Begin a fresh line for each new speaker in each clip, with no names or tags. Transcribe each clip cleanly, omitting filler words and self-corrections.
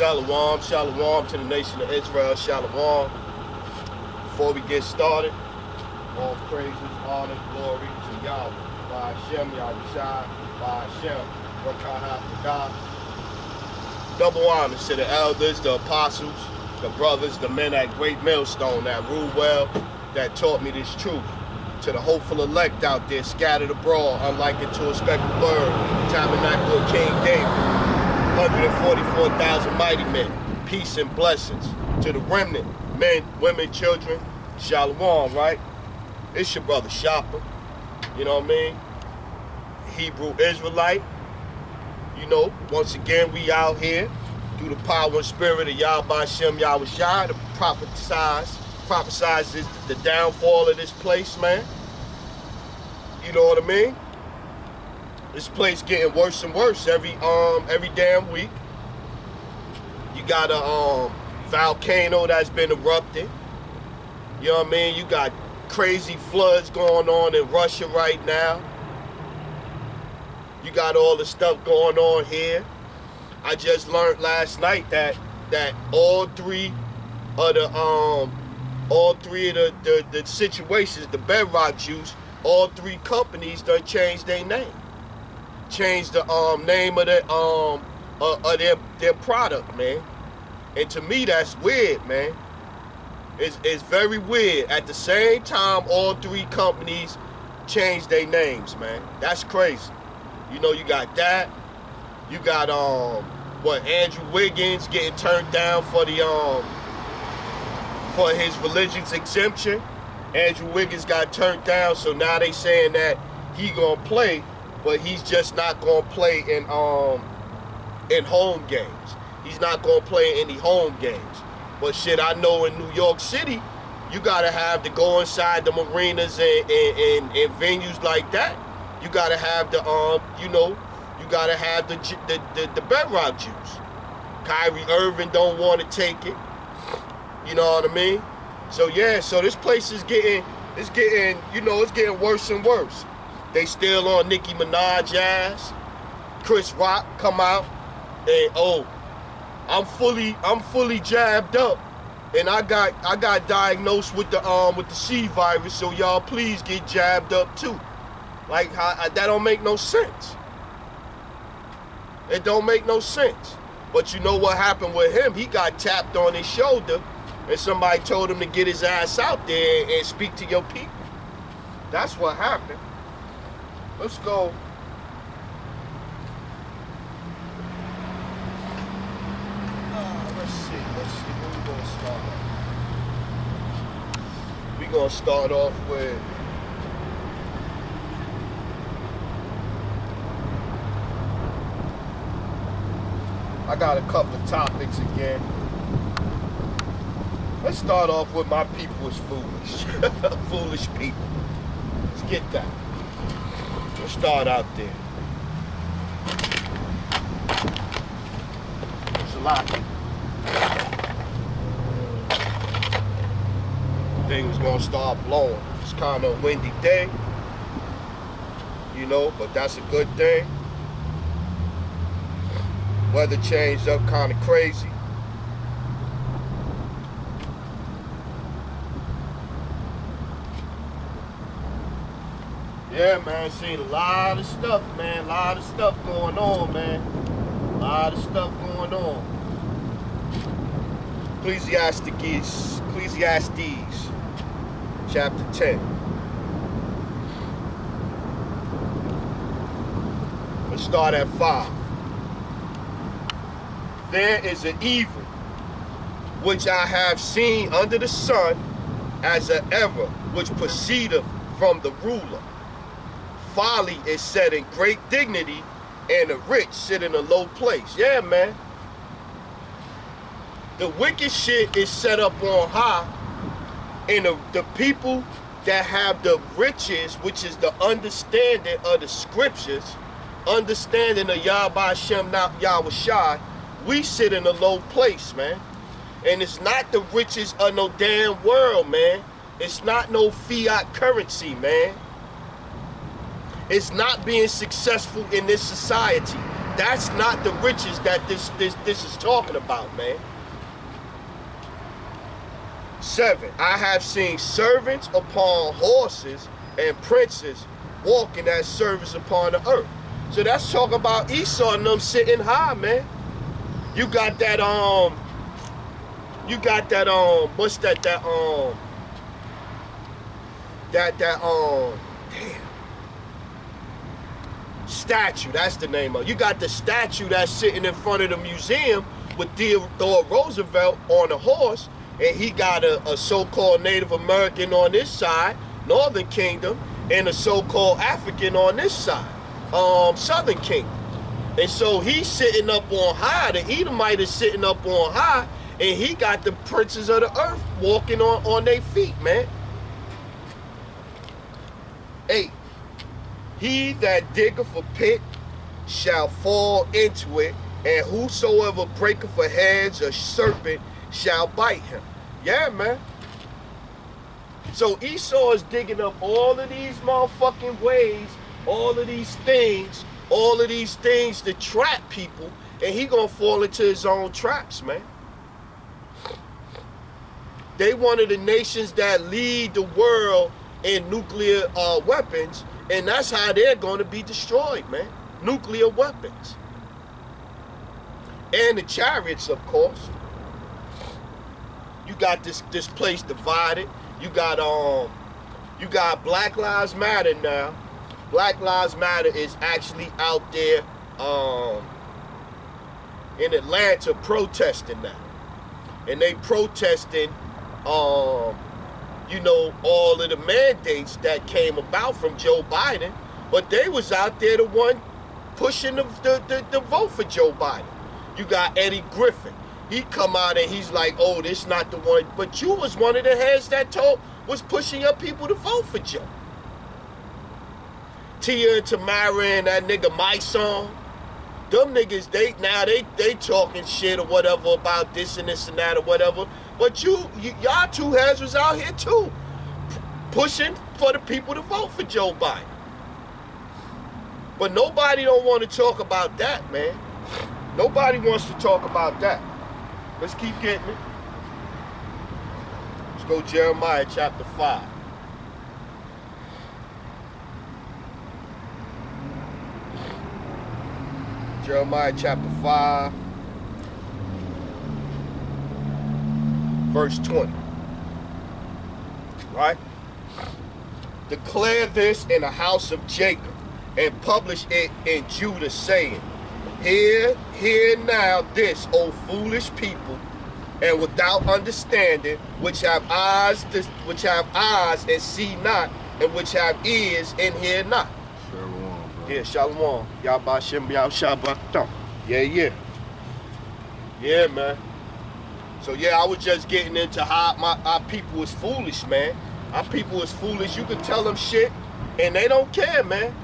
Shalom, shalom to the nation of Israel, shalom. Before we get started, all praises, honor, glory to Yahweh. By Hashem, Yahweh Shai, by Hashem, Rakah HaKadah. Double honor to the elders, the apostles, the brothers, the men at Great Millstone that rule well, that taught me this truth. To the hopeful elect out there scattered abroad, unlike into a speckled bird, tabernacle of King David. 144,000 mighty men, peace and blessings. To the remnant, men, women, children, shalom, right? It's your brother Shopper, you know what I mean? Hebrew Israelite. You know, once again, we out here through the power and spirit of Yahweh Shem Yahweh Shai to prophesize the downfall of this place, man. You know what I mean? This place getting worse and worse every damn week. You got a volcano that's been erupting. You know what I mean? You got crazy floods going on in Russia right now. You got all the stuff going on here. I just learned last night that all three of the situations, the bedrock juice, all three companies done changed their name. Changed the name of their product, man. And to me, that's weird, man. It's very weird. At the same time, all three companies changed their names, man. That's crazy. You know, you got that. You got Andrew Wiggins getting turned down for his religious exemption. Andrew Wiggins got turned down, so now they saying that he gonna play, but he's just not gonna play in home games. He's not gonna play any home games. But shit, I know in New York City, you gotta have to go inside the marinas and venues like that. You gotta have the you gotta have the bedrock juice. Kyrie Irving don't want to take it. You know what I mean? So yeah, so this place is getting worse and worse. They still on Nicki Minaj ass. Chris Rock come out and I'm fully jabbed up, and I got diagnosed with the C virus. So y'all please get jabbed up too. Like that don't make no sense. It don't make no sense. But you know what happened with him? He got tapped on his shoulder, and somebody told him to get his ass out there and speak to your people. That's what happened. Let's go. Let's see. Where we gonna start off? We gonna start off with I got a couple of topics again. Let's start off with my people is foolish. Foolish people. Let's get that. Let's start out there. It's a lot. Thing was gonna start blowing. It's kind of a windy day, you know, but that's a good thing. Weather changed up kind of crazy. Yeah, man, seen a lot of stuff, man. A lot of stuff going on, man. A lot of stuff going on. Ecclesiastes, chapter 10. Let's start at 5. There is an evil which I have seen under the sun as an error which proceedeth from the ruler. Folly is set in great dignity, and the rich sit in a low place. Yeah, man. The wicked shit is set up on high, and the people that have the riches, which is the understanding of the scriptures, understanding of Yahweh Shem Yahweh Shai, we sit in a low place, man. And it's not the riches of no damn world, man. It's not no fiat currency, man. It's not being successful in this society That's not the riches that this is talking about, man. 7, I have seen servants upon horses and princes walking as servants upon the earth. So that's talking about Esau and them sitting high, man. You got that, what's that, damn. Statue, that's the name of it. You got the statue that's sitting in front of the museum with Theodore Roosevelt on a horse, and he got a so-called Native American on this side, Northern Kingdom, and a so-called African on this side, Southern Kingdom. And so he's sitting up on high, the Edomite is sitting up on high, and he got the princes of the earth walking on their feet, man. 8, he that diggeth a pit shall fall into it, and whosoever breaketh a hedge, a serpent shall bite him. Yeah, man. So Esau is digging up all of these motherfucking ways, all of these things to trap people, and he gonna fall into his own traps, man. They one of the nations that lead the world in nuclear weapons, and that's how they're gonna be destroyed, man. Nuclear weapons. And the chariots, of course. You got this place divided. You got Black Lives Matter now. Black Lives Matter is actually out there in Atlanta protesting now. And they protesting you know, all of the mandates that came about from Joe Biden, but they was out there the one pushing the vote for Joe Biden. You got Eddie Griffin. He come out and he's like, oh, this not the one. But you was one of the heads that was pushing your people to vote for Joe. Tia and Tamara and that nigga Mysonne, them niggas, they talking shit or whatever about this and that or whatever. But y'all two heads was out here too, pushing for the people to vote for Joe Biden. But nobody don't want to talk about that, man. Nobody wants to talk about that. Let's keep getting it. Let's go Jeremiah chapter 5. Jeremiah chapter 5, verse 20. Right? Declare this in the house of Jacob, and publish it in Judah, saying, Hear now this, O foolish people, and without understanding, which have eyes and see not, and which have ears and hear not.
Shalom, bro.
Yeah, shalom. Yahba Shem Shabbat. Yeah. Yeah, man. So yeah, I was just getting into how our people is foolish, man. Our people is foolish. You can tell them shit, and they don't care, man.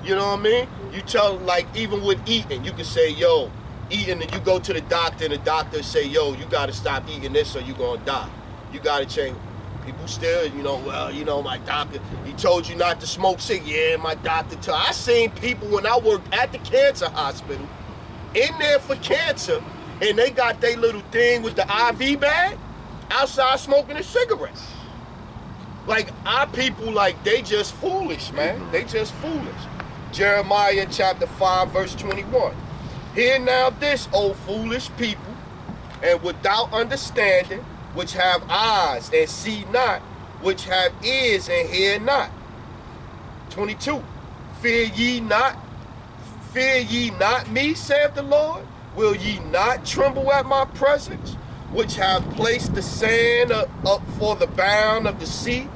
You know what I mean? You tell, like, even with eating, you can say, yo, eating, and you go to the doctor, and the doctor say, yo, you got to stop eating this or you're going to die. You got to change. People still, you know, well, you know, my doctor, he told you not to smoke cigarettes. Yeah, my doctor told. I seen people when I worked at the cancer hospital, in there for cancer, and they got their little thing with the IV bag outside smoking a cigarette. Like, our people, like, they just foolish, man. They just foolish. Jeremiah chapter 5, verse 21. Hear now this, O foolish people, and without understanding, which have eyes and see not, which have ears and hear not. 22. Fear ye not me, saith the Lord? Will ye not tremble at my presence, which have placed the sand up for the bound of the sea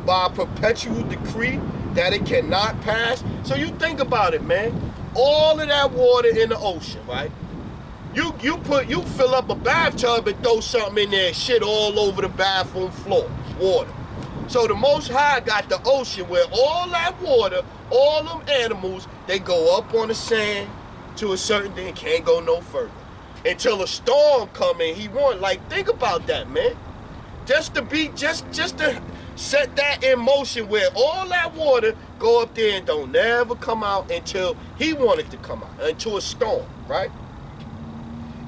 by a perpetual decree, that it cannot pass? So you think about it, man. All of that water in the ocean, right? You fill up a bathtub and throw something in there and shit all over the bathroom floor, water. So the Most High got the ocean where all that water, all them animals, they go up on the sand to a certain thing, can't go no further. Until a storm come in, he want, like, think about that, man. Just to Set that in motion where all that water go up there and don't never come out until he wanted to come out, until a storm, right?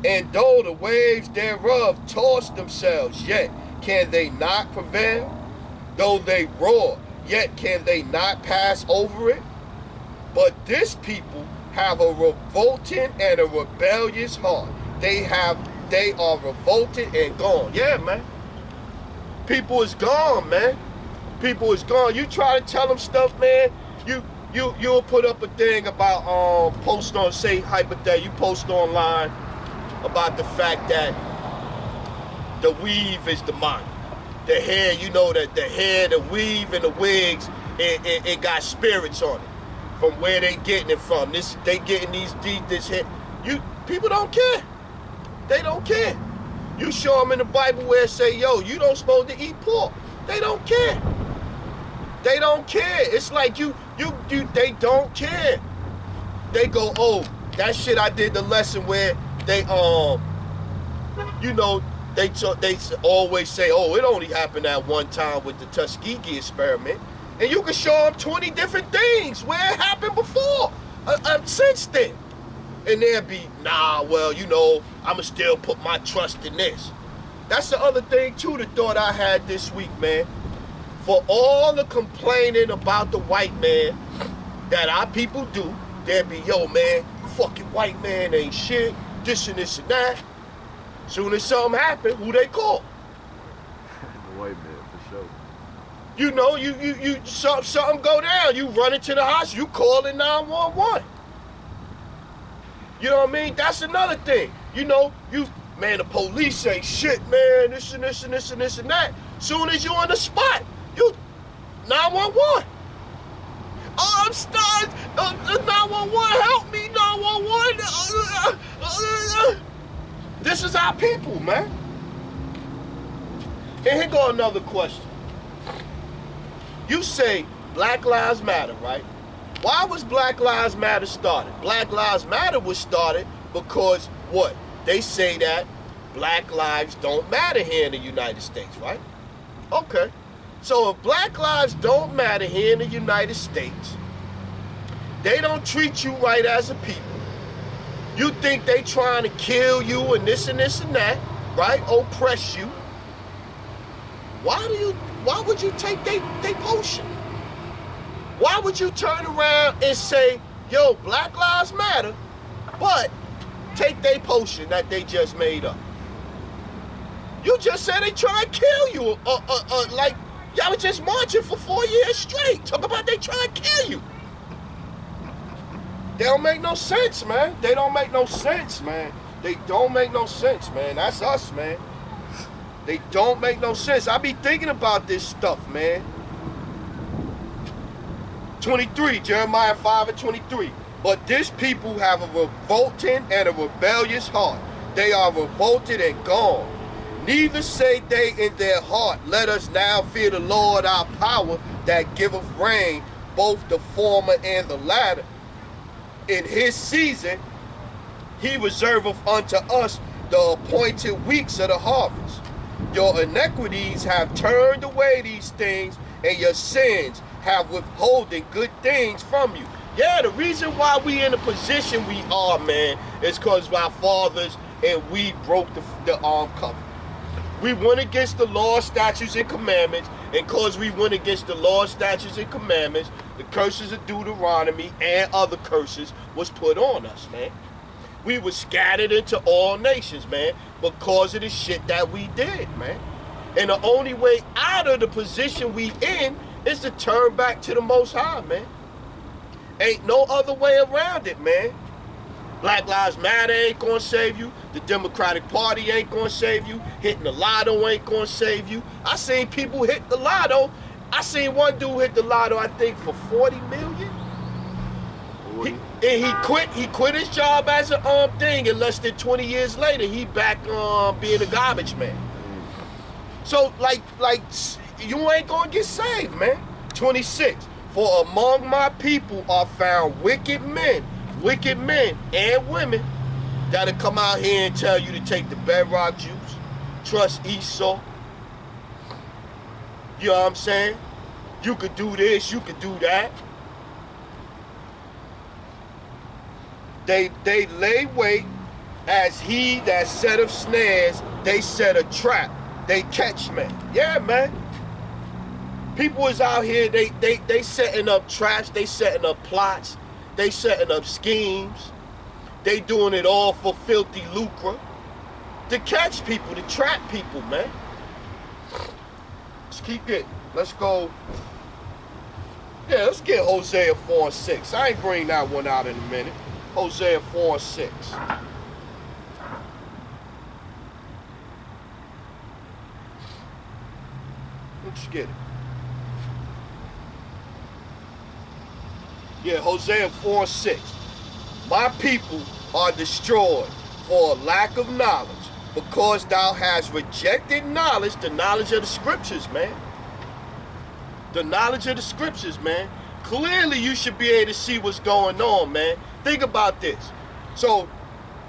And though the waves thereof toss themselves, yet can they not prevail? Though they roar, yet can they not pass over it? But this people have a revolting and a rebellious heart. They are revolted and gone. Yeah, man. People is gone, man. People is gone. You try to tell them stuff, man. You'll put up a thing about post on, say hypothetical, you post online about the fact that the weave is demonic. The hair, you know that the hair, the weave, and the wigs, it got spirits on it. From where they getting it from. They getting this hair. People don't care. They don't care. You show them in the Bible where it say, yo, you don't supposed to eat pork. They don't care. They don't care. It's like they don't care. They go, oh, that shit I did the lesson where they you know, they always say, oh, it only happened that one time with the Tuskegee experiment. And you can show them 20 different things where it happened before, since then. And they'll be, nah, well, you know, I'ma still put my trust in this. That's the other thing, too, the thought I had this week, man. For all the complaining about the white man that our people do, they'll be, yo, man, fucking white man ain't shit, this and this and that. Soon as something happen, who they call?
The white man, for sure.
You know, something go down, you run into the house, you calling 911. You know what I mean? That's another thing. You know, man, the police ain't shit, man, this and this and this and this and that. Soon as you on the spot, you 911. Oh, I'm stunned. 911, help me, 911. This is our people, man. And here go another question. You say Black Lives Matter, right? Why was Black Lives Matter started? Black Lives Matter was started because what? They say that black lives don't matter here in the United States, right? Okay. So if black lives don't matter here in the United States, they don't treat you right as a people. You think they trying to kill you and this and that, right? Oppress you. Why would you take they potion? Why would you turn around and say, yo, Black Lives Matter, but take they potion that they just made up? You just said they try to kill you, like y'all was just marching for 4 years straight. Talk about they try to kill you. They don't make no sense, man. They don't make no sense, man. They don't make no sense, man. That's us, man. They don't make no sense. I be thinking about this stuff, man. 23, Jeremiah 5:23. But this people have a revolting and a rebellious heart. They are revolted and gone. Neither say they in their heart, let us now fear the Lord our power that giveth rain, both the former and the latter. In his season, he reserveth unto us the appointed weeks of the harvest. Your iniquities have turned away these things, and your sins have withholding good things from you. Yeah, the reason why we in the position we are, man, is because our fathers and we broke the covenant. We went against the law, statutes, and commandments, and because we went against the law, statutes, and commandments, the curses of Deuteronomy and other curses was put on us, man. We were scattered into all nations, man, because of the shit that we did, man. And the only way out of the position we in is to turn back to the Most High, man. Ain't no other way around it, man. Black Lives Matter ain't gonna save you. The Democratic Party ain't gonna save you. Hitting the lotto ain't gonna save you. I seen people hit the lotto. I seen one dude hit the lotto, I think, for 40 million. He quit his job as a thing, and less than 20 years later, he back being a garbage man. So like you ain't gonna get saved, man. 26. For among my people are found wicked men and women that'll come out here and tell you to take the bedrock juice, trust Esau. You know what I'm saying? You could do this, you could do that. They lay wait as he that set of snares, they set a trap. They catch man. Yeah, man. People is out here, they setting up traps, they setting up plots, they setting up schemes. They doing it all for filthy lucre. To catch people, to trap people, man. Let's keep it. Let's go. Yeah, let's get Hosea 4:6. I ain't bring that one out in a minute. Hosea 4:6. Let's get it. Yeah, Hosea 4:6. My people are destroyed for a lack of knowledge, because thou hast rejected knowledge, the knowledge of the scriptures, man. The knowledge of the scriptures, man. Clearly you should be able to see what's going on, man. Think about this. So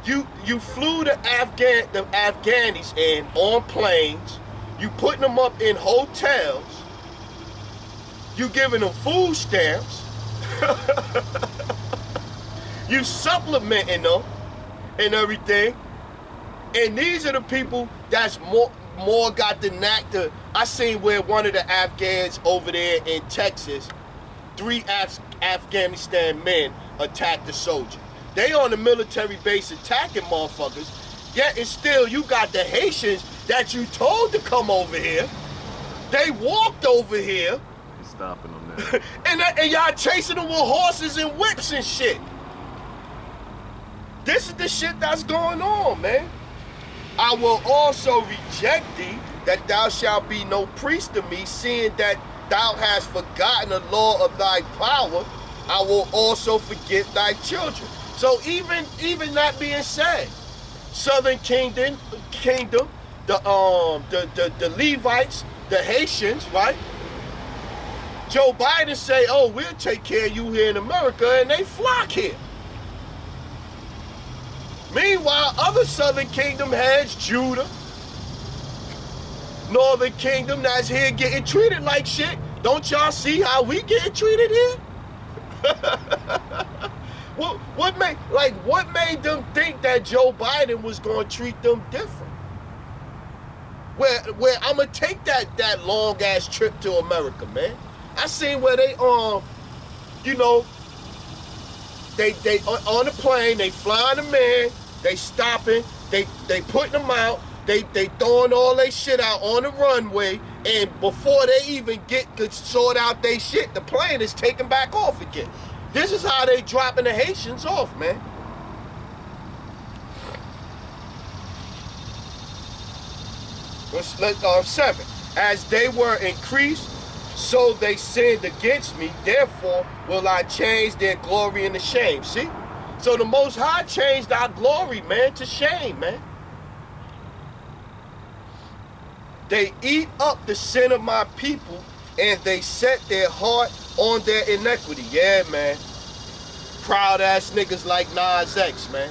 you flew the Afghanis in on planes, you putting them up in hotels, you giving them food stamps, you supplementing them and everything. And these are the people that's more got the knack to. I seen where one of the Afghans over there in Texas, 3 Afghanistan men attacked the soldier. They on the military base attacking motherfuckers, yet and still you got the Haitians that you told to come over here. They walked over here.
He's stopping them there.
and y'all chasing them with horses and whips and shit. This is the shit that's going on, man. I will also reject thee, that thou shalt be no priest to me, seeing that thou hast forgotten the law of thy power. I will also forget thy children. So even that being said, Southern Kingdom, the Levites, the Haitians, right? Joe Biden say, oh, we'll take care of you here in America, and they flock here. Meanwhile, other Southern Kingdom heads, Judah, Northern Kingdom, that's here getting treated like shit. Don't y'all see how we getting treated here? What made them think that Joe Biden was gonna treat them different? Where I'm gonna take that long ass trip to America, man. I seen where they you know, they on the plane, they flying them in, they stopping, they putting them out, they throwing all their shit out on the runway, and before they even could sort out their shit, the plane is taking back off again. This is how they dropping the Haitians off, man. Let's 7. As they were increased, so they sinned against me. Therefore will I change their glory into shame. See? So the Most High changed our glory, man, to shame, man. They eat up the sin of my people, and they set their heart on their iniquity. Yeah, man. Proud ass niggas like Nas X, man.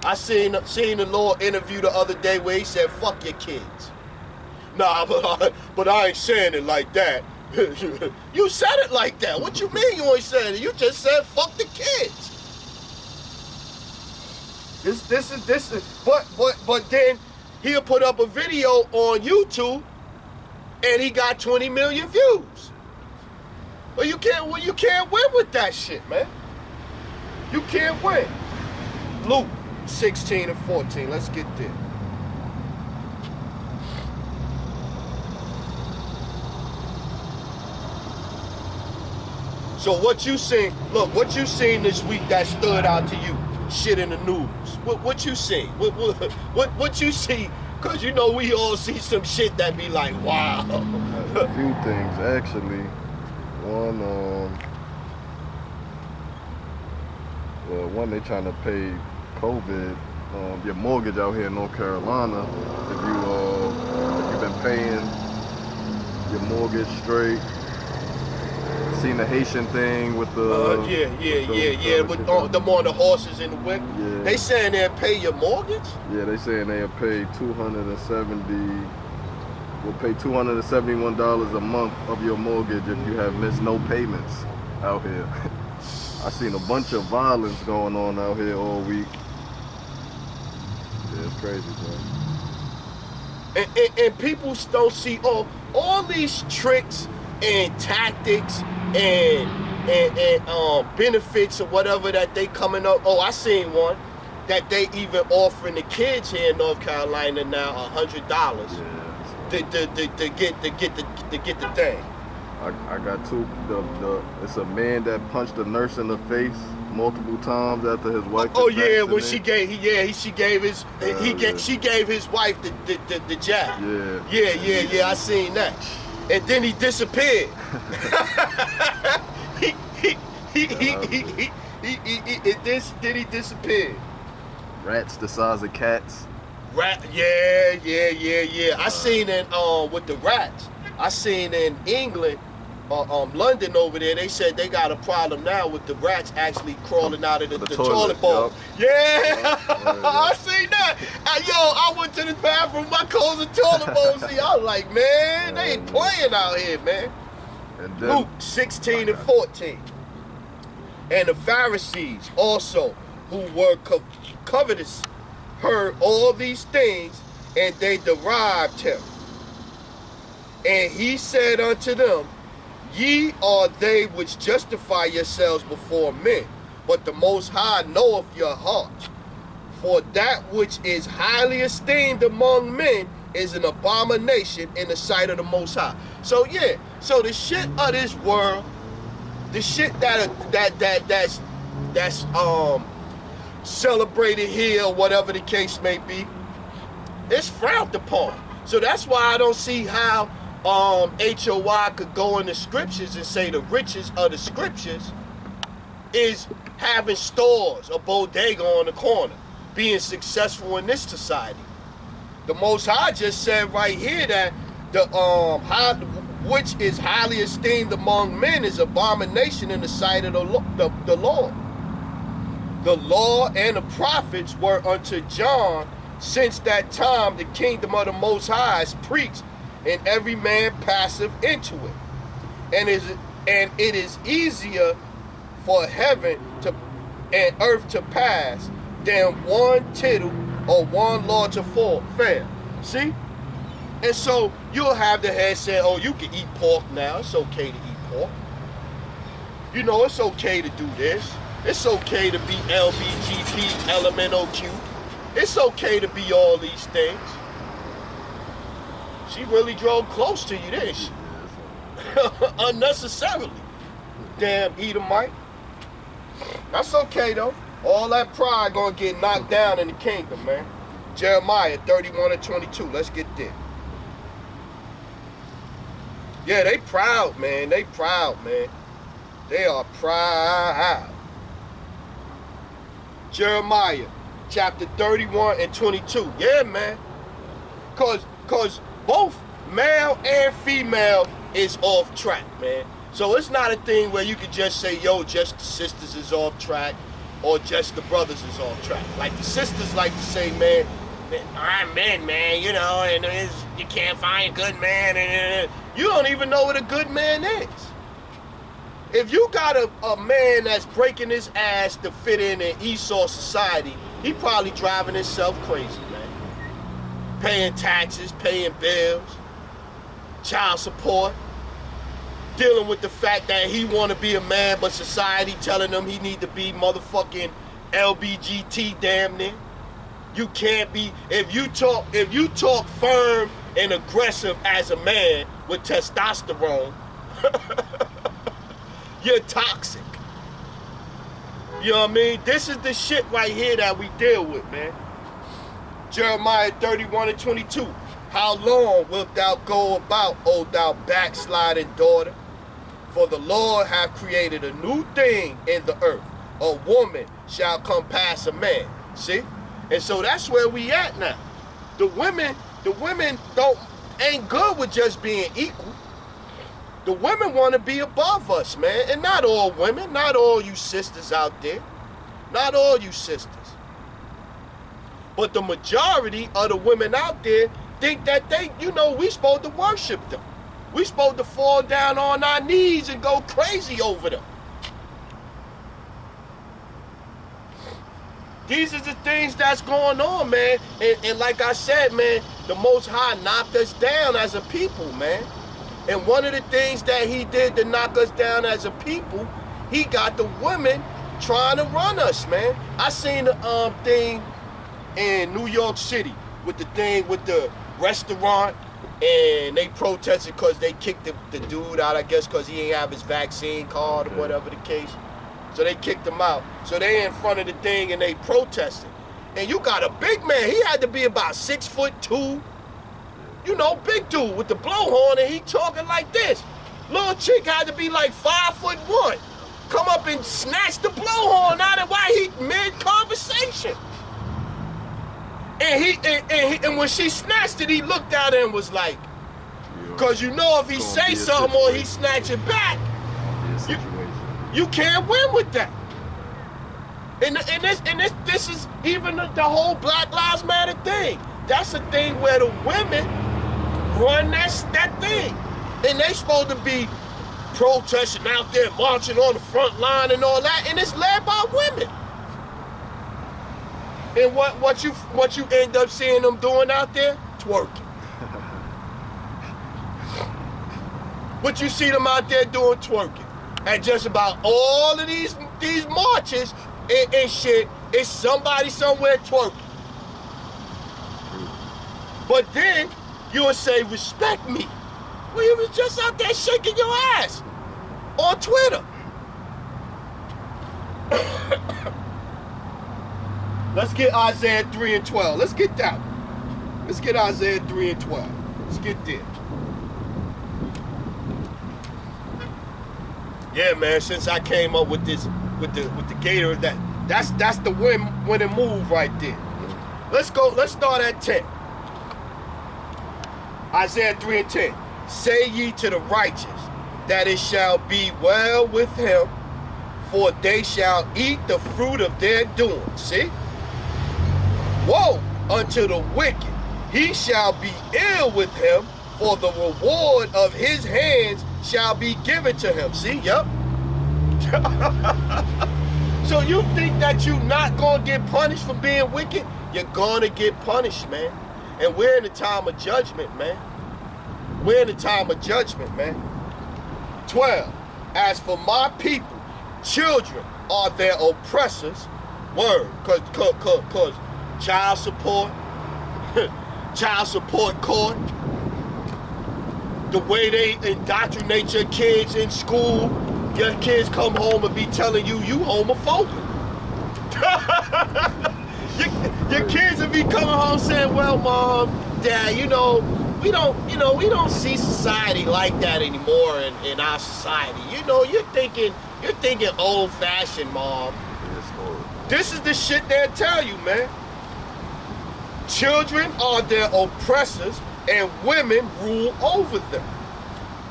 I seen the Lord interview the other day where he said, fuck your kids. Nah, but I ain't saying it like that. You said it like that. What you mean you ain't saying it? You just said fuck the kids. This is but then he'll put up a video on YouTube and he got 20 million views. Well, you can't win with that shit, man. You can't win. Luke 16 and 14. Let's get there. So what you seen? Look, what you seen this week that stood out to you? Shit in the news. What you seen? What you see? Cause you know we all see some shit that be like, wow.
A few things actually. One they trying to pay COVID your mortgage out here in North Carolina. If you've been paying your mortgage straight. Seen the Haitian thing with the with
them on the horses in the whip. Yeah. They saying they'll pay your mortgage?
Yeah, they saying they'll pay $270 will pay $271 a month of your mortgage if you have missed no payments out here. I seen a bunch of violence going on out here all week. Yeah, it's crazy, bro.
And people don't see all these tricks and tactics and benefits or whatever that they coming up. Oh, I seen one that they even offering the kids here in North Carolina now $100 to get the thing.
I got two. It's a man that punched a nurse in the face multiple times after his wife.
Oh yeah, when she gave she gave his wife the jab. Yeah. I seen that, and then he disappeared. He disappeared.
Rats the size of cats.
Yeah. I seen in with the rats. I seen in England, London over there. They said they got a problem now with the rats actually crawling out of the toilet bowl. Yep. Yeah, I seen that. I went to the bathroom. My clothes the toilet bowl. See, I was like, man, they ain't playing out here, man.
And then,
Luke 16 and 14. And the Pharisees also, who were covetous, heard all these things, and they derived him. And he said unto them, Ye are they which justify yourselves before men, but the Most High knoweth your hearts. For that which is highly esteemed among men is an abomination in the sight of the Most High. So yeah, so the shit of this world, the shit that's celebrated here, or whatever the case may be, it's frowned upon. So that's why I don't see how HOI could go in the scriptures and say the riches of the scriptures is having stores, a bodega on the corner, being successful in this society. The Most High just said right here that the which is highly esteemed among men is abomination in the sight of the Lord. The law and the prophets were unto John. Since that time, the kingdom of the Most High is preached, and every man passeth into it. And it is easier for heaven and earth to pass than one tittle or one law to fail. See? And so you'll have the head say, oh, you can eat pork now. It's okay to eat pork. You know, it's okay to do this. It's okay to be LBGT, LMNOQ. It's okay to be all these things. She really drove close to you, didn't she? Unnecessarily. Damn Edomite. That's okay, though. All that pride gonna get knocked down in the kingdom, man. Jeremiah 31 and 22. Let's get there. Yeah, they proud, man. They proud, man. They are proud. Jeremiah chapter 31 and 22. Yeah, man. Cause both male and female is off track, man. So it's not a thing where you could just say, yo, just the sisters is off track, or just the brothers is off track. Like the sisters like to say, man, I'm men, man, you know, and you can't find a good man, and you don't even know what a good man is. If you got a man that's breaking his ass to fit in Esau society, he probably driving himself crazy, man. Paying taxes, paying bills, child support, dealing with the fact that he want to be a man, but society telling him he need to be motherfucking LBGT damn near. You can't be, if you talk firm and aggressive as a man with testosterone, you're toxic. You know what I mean? This is the shit right here that we deal with, man. Jeremiah 31 and 22. How long wilt thou go about, O thou backsliding daughter? For the Lord hath created a new thing in the earth. A woman shall compass a man. See? And so that's where we at now. The women ain't good with just being equal. The women want to be above us, man. And not all women, not all you sisters out there. Not all you sisters. But the majority of the women out there, think that they, you know, we supposed to worship them. We supposed to fall down on our knees and go crazy over them. These are the things that's going on, man. And like I said, man, the Most High knocked us down as a people, man. And one of the things that he did to knock us down as a people, he got the women trying to run us, man. I seen the thing in New York City with the thing with the restaurant, and they protested because they kicked the dude out, I guess, because he ain't have his vaccine card or whatever the case. So they kicked him out. So they in front of the thing and they protested. And you got a big man. He had to be about 6'2". You know, big dude with the blowhorn, and he talking like this. Little chick had to be like 5'1". Come up and snatch the blowhorn out of while he mid-conversation. And when she snatched it, he looked at her and was like, because you know if he say something or he snatch it back, you can't win with that. And this is even the whole Black Lives Matter thing. That's a thing where the women run that thing. And they supposed to be protesting out there, marching on the front line and all that, and it's led by women. And what you end up seeing them doing out there? Twerking. What you see them out there doing? Twerking. And just about all of these marches and shit, it's somebody somewhere twerking. But then you'll say, respect me. Well, you was just out there shaking your ass on Twitter. Let's get Isaiah 3:12. Let's get that one. Let's get Isaiah 3:12. Let's get there. Yeah, man, since I came up with this, with the Gator, that's the winning move right there. Let's go, let's start at 10. Isaiah 3:10. Say ye to the righteous, that it shall be well with him, for they shall eat the fruit of their doing. See? Woe unto the wicked, he shall be ill with him, for the reward of his hands shall be given to him. See? Yep. So you think that you're not going to get punished for being wicked? You're going to get punished, man. And we're in the time of judgment, man. We're in the time of judgment, man. 12. As for my people, children are their oppressors. Word. Cause child support, child support court, the way they indoctrinate your kids in school, your kids come home and be telling you homophobic. your kids will be coming home saying, well, mom, dad, we don't see society like that anymore in our society. You're thinking old-fashioned, mom. This is the shit they'll tell you, man. Children are their oppressors, and women rule over them.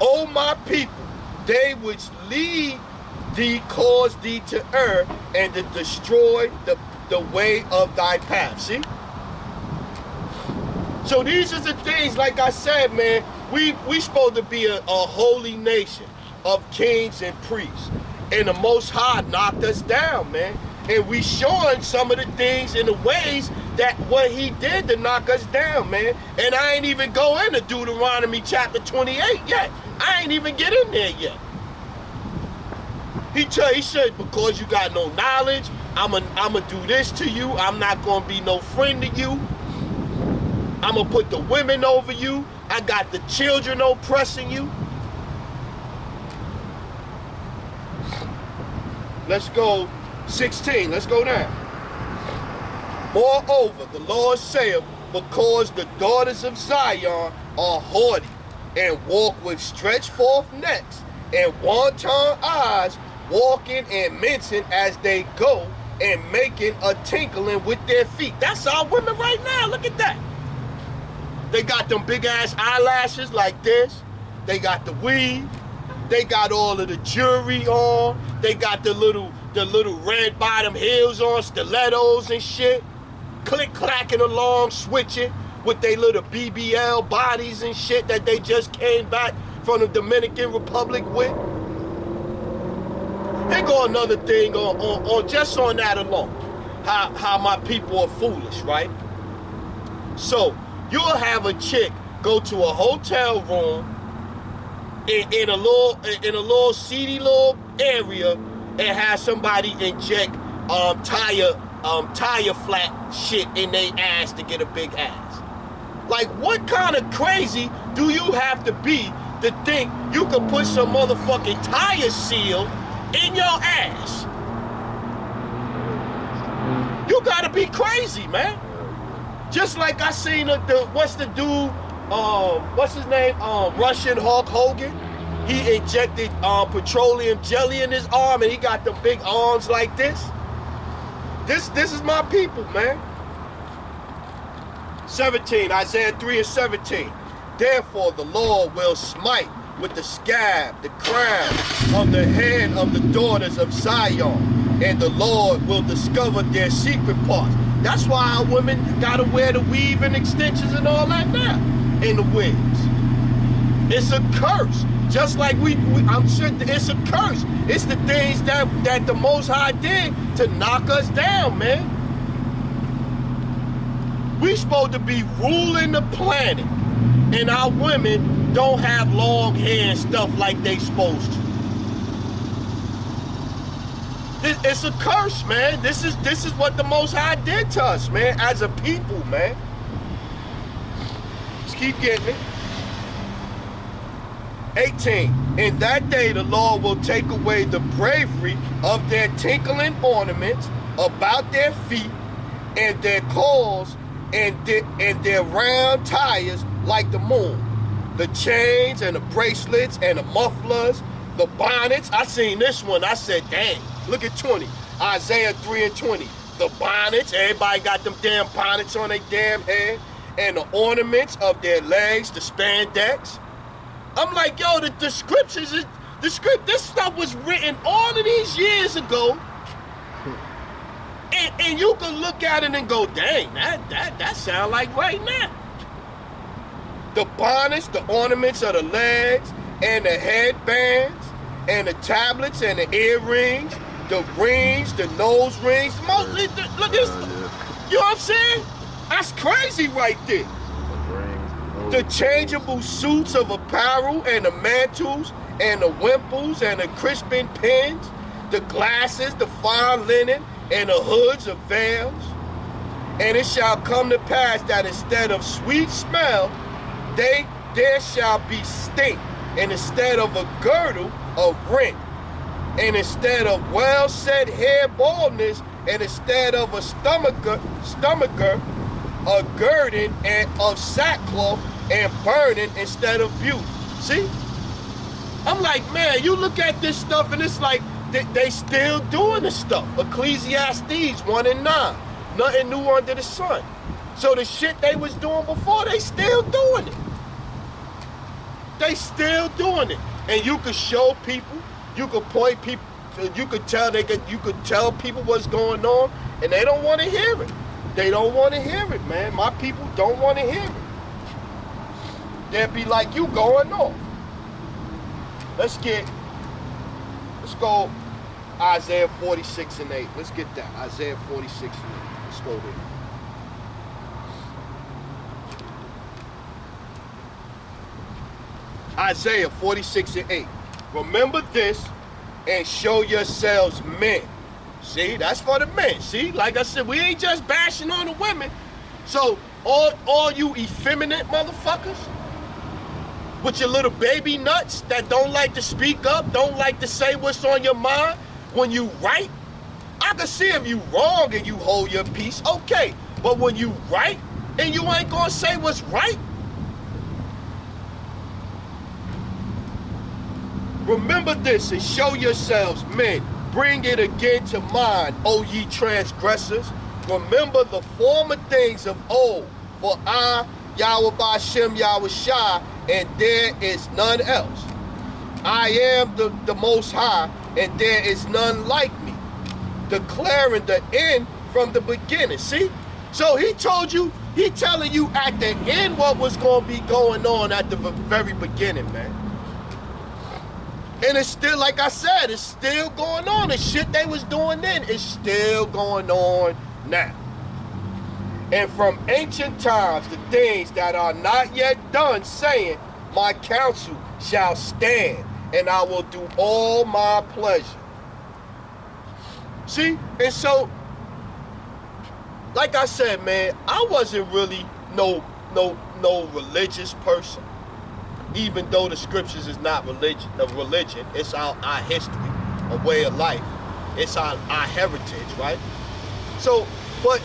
O my people, they which lead thee cause thee to err, and to destroy the way of thy path. See? So these are the things, like I said, man, we supposed to be a holy nation of kings and priests. And the Most High knocked us down, man. And we showing some of the things in the ways that what he did to knock us down, man. And I ain't even go into Deuteronomy chapter 28 yet. I ain't even get in there yet. He said, because you got no knowledge, I'ma do this to you. I'm not gonna be no friend to you. I'm gonna put the women over you. I got the children oppressing you. Let's go 16. Let's go down. Moreover, the Lord saith, because the daughters of Zion are haughty, and walk with stretched forth necks, and wanton eyes, walking and mincing as they go, and making a tinkling with their feet. That's our women right now. Look at that. They got them big ass eyelashes like this. They got the weave. They got all of the jewelry on. They got the little red bottom heels on, stilettos and shit. Click clacking along, switching, with their little BBL bodies and shit that they just came back from the Dominican Republic with. Here go another thing on just on that alone. How my people are foolish, right? So you'll have a chick go to a hotel room in a little seedy little area and have somebody inject tire flat shit in their ass to get a big ass. Like, what kind of crazy do you have to be to think you could put some motherfucking tire seal in your ass? You gotta be crazy, man. Just like I seen what's the dude, what's his name? Russian Hulk Hogan. He injected petroleum jelly in his arm and he got them big arms like this. This is my people, man. 17, Isaiah 3:17. Therefore the Lord will smite with the scab, the crown on the head of the daughters of Zion, and the Lord will discover their secret parts. That's why our women gotta wear the weave and extensions and all that now, in the wigs. It's a curse. Just like I'm sure it's a curse. It's the things that the Most High did to knock us down, man. We supposed to be ruling the planet, and our women don't have long hair and stuff like they supposed to. It's a curse, man. This is what the Most High did to us, man, as a people, man. Let's keep getting it. 18, in that day the Lord will take away the bravery of their tinkling ornaments about their feet, and their claws and their round tires like the moon. The chains and the bracelets and the mufflers, the bonnets. I seen this one, I said, dang, look at 20. Isaiah 3:20. The bonnets, everybody got them damn bonnets on their damn head, and the ornaments of their legs, the spandex. I'm like, yo, the scriptures, this stuff was written all of these years ago. And you can look at it and go, dang, that sound like right now. The bonnets, the ornaments of the legs, and the headbands, and the tablets, and the earrings, the rings, the nose rings. Look at this. You know what I'm saying? That's crazy right there. The changeable suits of apparel and the mantles and the wimples and the crisping pins, the glasses, the fine linen, and the hoods of veils. And it shall come to pass that instead of sweet smell, there shall be stink, and instead of a girdle, a rent, and instead of well-set hair baldness, and instead of a stomacher, a girding and of sackcloth and burning instead of beauty. See? I'm like, man, you look at this stuff and it's like they still doing this stuff. Ecclesiastes 1:9. Nothing new under the sun. So the shit they was doing before, they still doing it. They still doing it. And you could show people, you could point people, you could tell people what's going on, and they don't want to hear it. They don't want to hear it, man. My people don't want to hear it. They'd be like, you going off. Let's go Isaiah 46:8. Let's get that. Isaiah 46:8. Let's go there. Isaiah 46:8. Remember this and show yourselves men. See, that's for the men. See, like I said, we ain't just bashing on the women. So all you effeminate motherfuckers with your little baby nuts that don't like to speak up, don't like to say what's on your mind when you right, I can see if you wrong and you hold your peace, okay. But when you right and you ain't gonna say what's right, remember this and show yourselves men. Bring it again to mind, O ye transgressors. Remember the former things of old, for I, Yahweh Ba'Shem Yahushua, and there is none else. I am the Most High, and there is none like me, declaring the end from the beginning. See? So he told you He telling you at the end what was going to be going on at the very beginning, man. And it's still, like I said, it's still going on. The shit they was doing then is still going on now. And from ancient times, the things that are not yet done, saying, my counsel shall stand, and I will do all my pleasure. See? And so, like I said, man, I wasn't really no religious person. Even though the scriptures is not religion, it's our history, a way of life. It's our heritage, right? So, but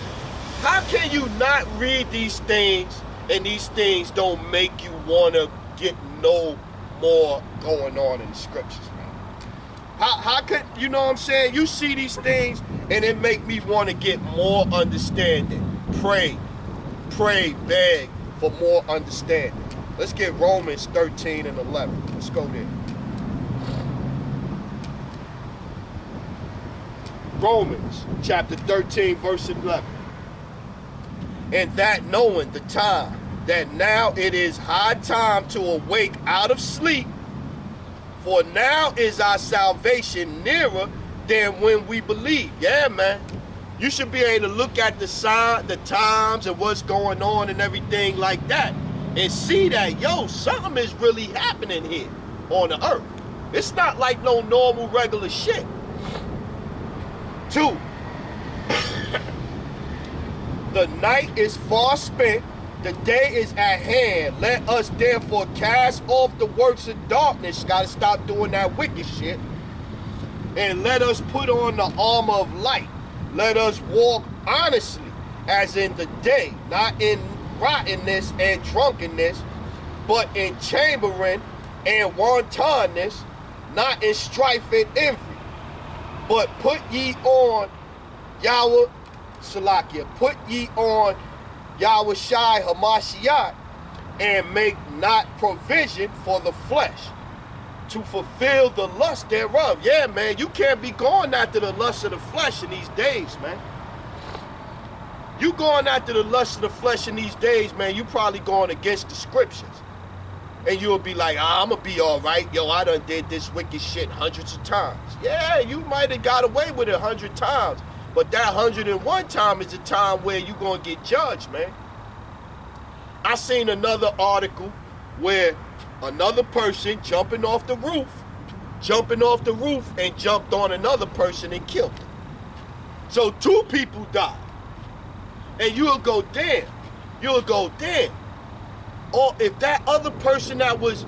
how can you not read these things and these things don't make you want to get no more going on in the scriptures, man? How could, you know what I'm saying? You see these things and it make me want to get more understanding. Pray, beg for more understanding. Let's get Romans 13 and 11. Let's go there. Romans chapter 13, verse 11. And that knowing the time, that now it is high time to awake out of sleep, for now is our salvation nearer than when we believe. Yeah, man. You should be able to look at the sign, the times, and what's going on and everything like that, and see that, yo, something is really happening here on the earth. It's not like no normal, regular shit. 2. The night is far spent, the day is at hand. Let us therefore cast off the works of darkness. Gotta stop doing that wicked shit. And let us put on the armor of light. Let us walk honestly, as in the day, not in rottenness and drunkenness, but in chambering and wantonness, not in strife and envy. But put ye on Yahweh Salakia, put ye on Yahweh Shai Hamashiach, and make not provision for the flesh to fulfill the lust thereof. Yeah, man, you can't be going after the lust of the flesh in these days, man. You going after the lust of the flesh in these days, man, you probably going against the scriptures. And you'll be like, I'm going to be all right. Yo, I done did this wicked shit hundreds of times. Yeah, you might have got away with it 100 times. But that 101 time is the time where you're going to get judged, man. I seen another article where another person jumping off the roof and jumped on another person and killed him. So 2 people died. And you'll go, damn. Or if that other person that was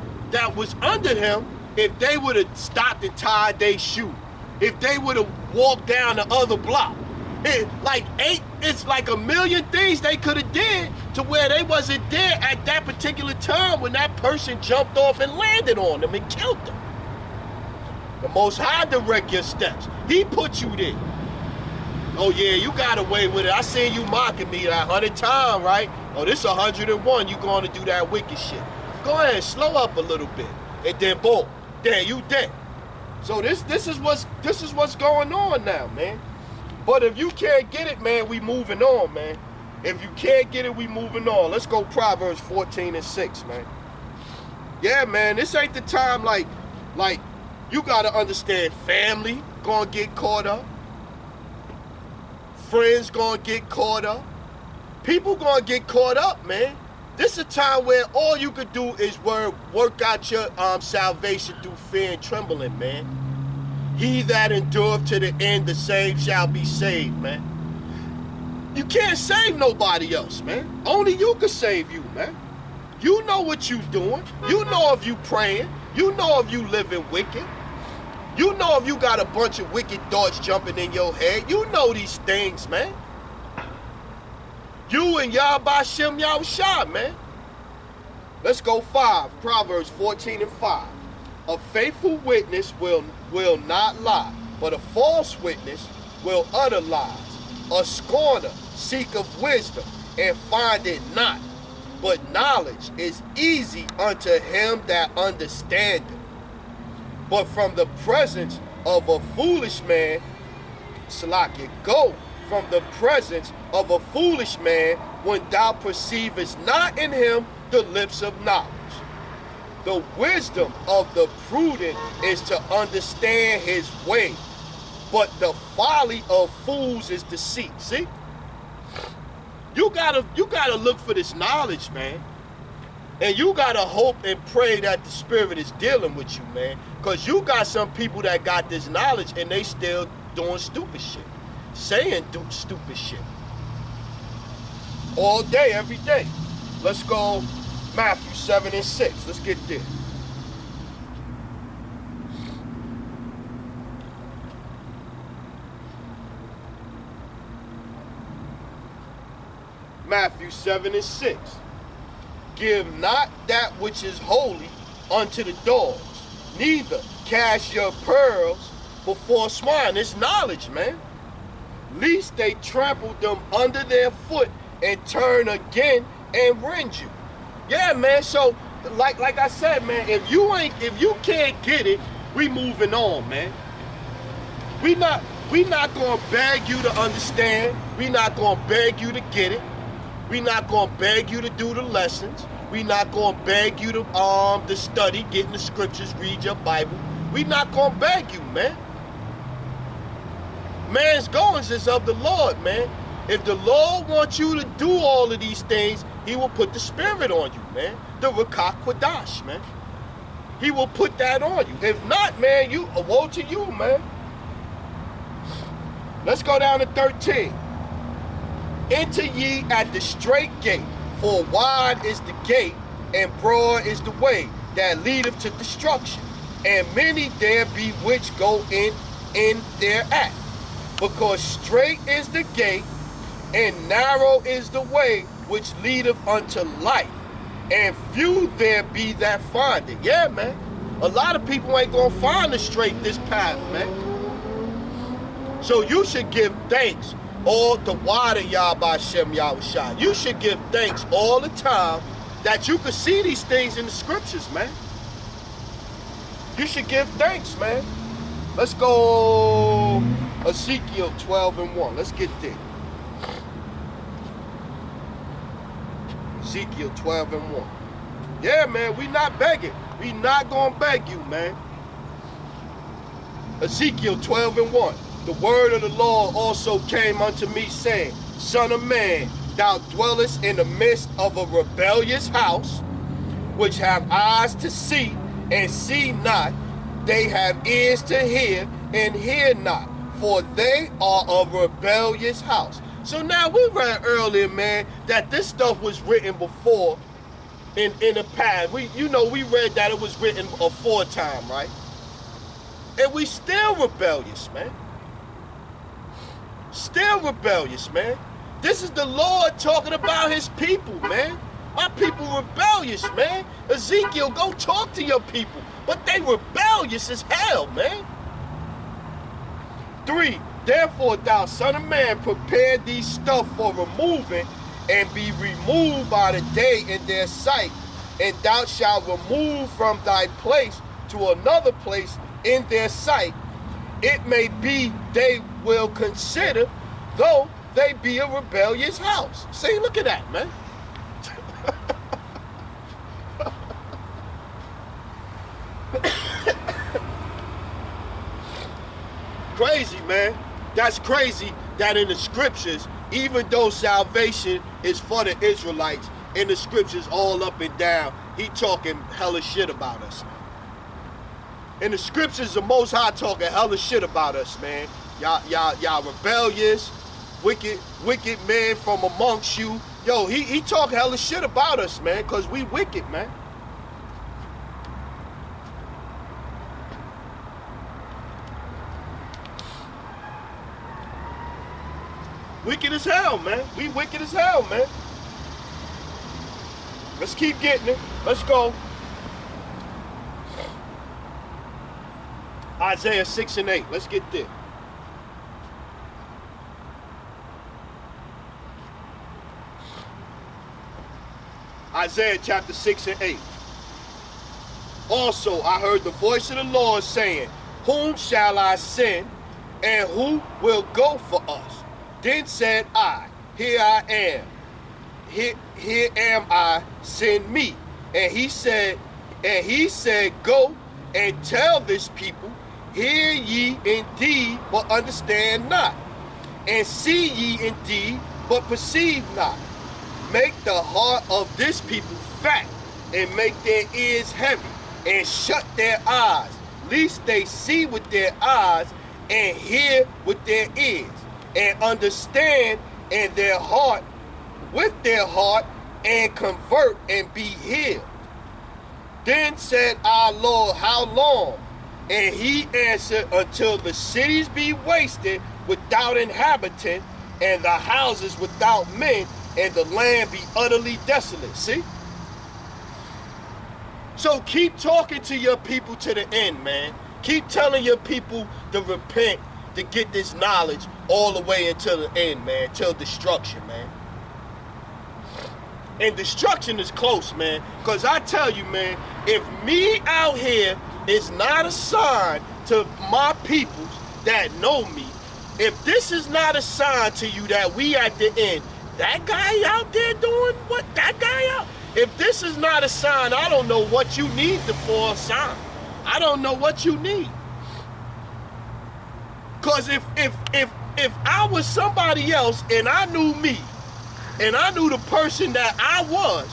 under him, if they would have stopped and tied their shoe, if they would have walked down the other block, it's like a million things they could have did to where they wasn't there at that particular time when that person jumped off and landed on them and killed them. The Most High direct your steps. He put you there. Oh yeah, you got away with it. I seen you mocking me that 100 times, right? Oh, this 101, you going to do that wicked shit. Go ahead, slow up a little bit. And then boom, there you dead. So this is what's going on now, man. But if you can't get it, man, we moving on, man. If you can't get it, we moving on. Let's go Proverbs 14 and 6, man. Yeah, man, this ain't the time like you gotta understand, family gonna get caught up. Friends gonna get caught up. People gonna get caught up, man. This is a time where all you could do is work out your salvation through fear and trembling, man. He that endureth to the end, the same shall be saved, man. You can't save nobody else, man. Only you can save you, man. You know what you doing. You know if you praying. You know if you living wicked. You know if you got a bunch of wicked thoughts jumping in your head. You know these things, man. You and Yahbashim Yahushua, man. Let's go 5. Proverbs 14 and 5. A faithful witness will not lie, but a false witness will utter lies. A scorner seeketh wisdom, and find it not. But knowledge is easy unto him that understandeth. But from the presence of a foolish man, Salakia, go from the presence of a foolish man when thou perceivest not in him the lips of knowledge. The wisdom of the prudent is to understand his way, but the folly of fools is deceit. See? You gotta look for this knowledge, man. And you gotta hope and pray that the Spirit is dealing with you, man. Because you got some people that got this knowledge and they still doing stupid shit. Saying stupid shit. All day, every day. Let's go Matthew 7 and 6. Let's get there. Matthew 7 and 6. Give not that which is holy unto the dogs, neither cast your pearls before swine. It's knowledge, man. Lest they trample them under their foot and turn again and rend you. Yeah, man. So, like I said, man, if you can't get it, we moving on, man. We not gonna beg you to understand. We not gonna beg you to get it. We not gonna beg you to do the lessons. We not gonna beg you to study, get in the scriptures, read your Bible. We not gonna beg you, man. Man's goings is of the Lord, man. If the Lord wants you to do all of these things, he will put the Spirit on you, man. The Ruach Kodesh, man. He will put that on you. If not, man, woe to you, man. Let's go down to 13. Enter ye at the straight gate, for wide is the gate, and broad is the way that leadeth to destruction, and many there be which go in thereat. Because straight is the gate, and narrow is the way which leadeth unto life, and few there be that find it. Yeah, man. A lot of people ain't gonna find this path, man. So you should give thanks all the water, Yahweh Shem Yahushua. You should give thanks all the time that you could see these things in the scriptures, man. You should give thanks, man. Let's go Ezekiel 12 and 1. Let's get there. Ezekiel 12 and 1. Yeah, man, we not begging. We not gonna beg you, man. Ezekiel 12 and 1. The word of the Lord also came unto me, saying, Son of man, thou dwellest in the midst of a rebellious house, which have eyes to see and see not. They have ears to hear and hear not, for they are a rebellious house. So now we read earlier, man, that this stuff was written before in the past. We read that it was written aforetime, right? And we still rebellious, man. Still rebellious, man. This is the Lord talking about his people, man. My people rebellious, man. Ezekiel, go talk to your people. But they rebellious as hell, man. 3, therefore thou son of man, prepare these stuff for removing, and be removed by the day in their sight. And thou shalt remove from thy place to another place in their sight. It may be they will consider, though they be a rebellious house. See, look at that, man. Crazy, man. That's crazy that in the scriptures, even though salvation is for the Israelites, in the scriptures all up and down, he talking hella shit about us, man. In the scriptures, the Most High talking hella shit about us, man. Y'all rebellious, wicked men from amongst you. Yo, he talk hella shit about us, man, because we wicked, man. Wicked as hell, man. We wicked as hell, man. Let's keep getting it. Let's go. Isaiah 6 and 8. Let's get there. Isaiah chapter 6 and 8. Also, I heard the voice of the Lord saying, Whom shall I send, and who will go for us? Then said I, Here I am. here am I, send me. And he said, go and tell this people, hear ye indeed, but understand not. And see ye indeed, but perceive not. Make the heart of this people fat, and make their ears heavy, and shut their eyes, lest they see with their eyes, and hear with their ears, and understand in their heart, with their heart, and convert and be healed. Then said our Lord, how long? And he answered, until the cities be wasted without inhabitant, and the houses without men, and the land be utterly desolate. See? So keep talking to your people to the end, man. Keep telling your people to repent, to get this knowledge all the way until the end, man, till destruction, man. And destruction is close, man, because I tell you, man, if me out here is not a sign to my peoples that know me, if this is not a sign to you that we at the end, that guy out there doing what? That guy out? If this is not a sign, I don't know what you need for a sign. I don't know what you need. Because if I was somebody else and I knew me, and I knew the person that I was,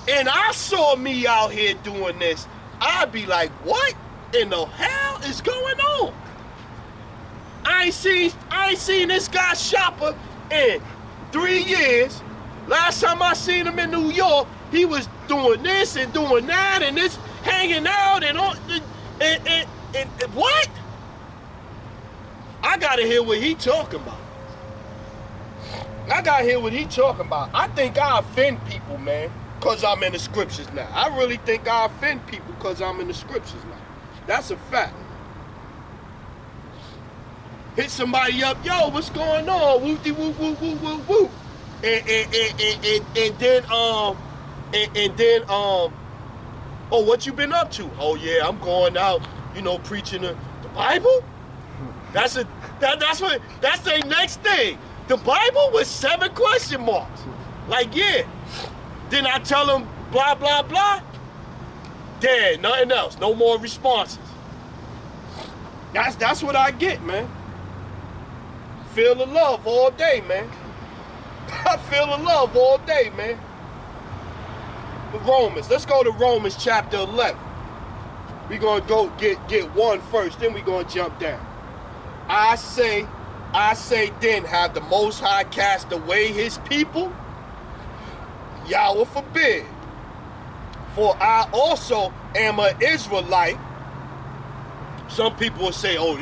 and I saw me out here doing this, I'd be like, what in the hell is going on? I ain't seen this guy Shopper in 3 years. Last time I seen him in New York, he was doing this and doing that and this, hanging out and all, and what? I gotta hear what he talking about. I gotta hear what he talking about. I think I offend people, man, because I'm in the scriptures now. I really think I offend people because I'm in the scriptures now. That's a fact. Hit somebody up, yo, what's going on? Whoop-de whoop whoop whoop whoop whoop. And then oh, what you been up to? Oh yeah, I'm going out, you know, preaching the Bible. That's the next thing. The Bible with 7 question marks. Like, yeah. Then I tell them blah blah blah. Dead, nothing else. No more responses. That's what I get, man. Feel the love all day, man. I feel the love all day, man. Romans. Let's go to Romans chapter 11. We're going to go get one first, then we're going to jump down. I say then, have the Most High cast away his people? Yahweh forbid. For I also am an Israelite. Some people will say, oh,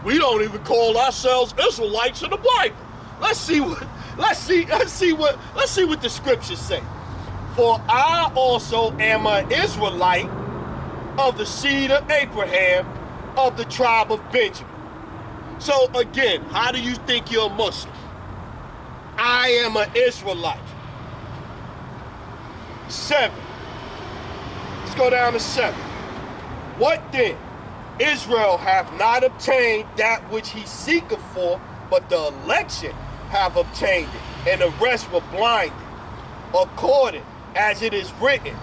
we don't even call ourselves Israelites in the Bible. Let's see what the scriptures say. For I also am an Israelite of the seed of Abraham, of the tribe of Benjamin. So again, how do you think you're a Muslim? I am an Israelite. 7. Let's go down to 7. What then? Israel hath not obtained that which he seeketh for, but the election have obtained it, and the rest were blinded. According as it is written,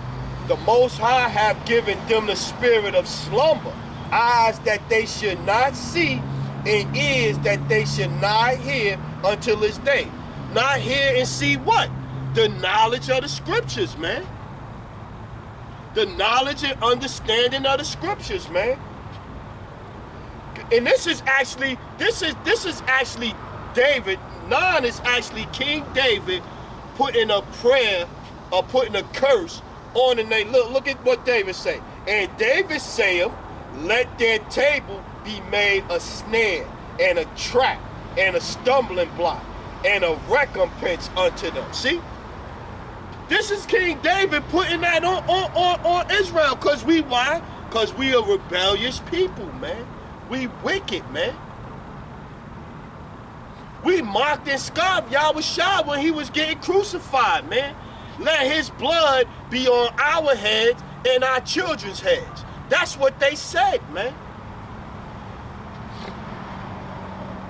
the Most High have given them the spirit of slumber, eyes that they should not see, and ears that they should not hear until this day. Not hear and see what? The knowledge of the scriptures, man. The knowledge and understanding of the scriptures, man. And this is actually David. 9 is actually King David putting a prayer or putting a curse on the name. Look at what David say. And David saith, let their table be made a snare and a trap and a stumbling block and a recompense unto them. See? This is King David putting that on Israel. Because why? Because we are rebellious people, man. We wicked, man. We mocked and scoffed Yahushua when he was getting crucified, man. Let his blood be on our heads and our children's heads. That's what they said, man.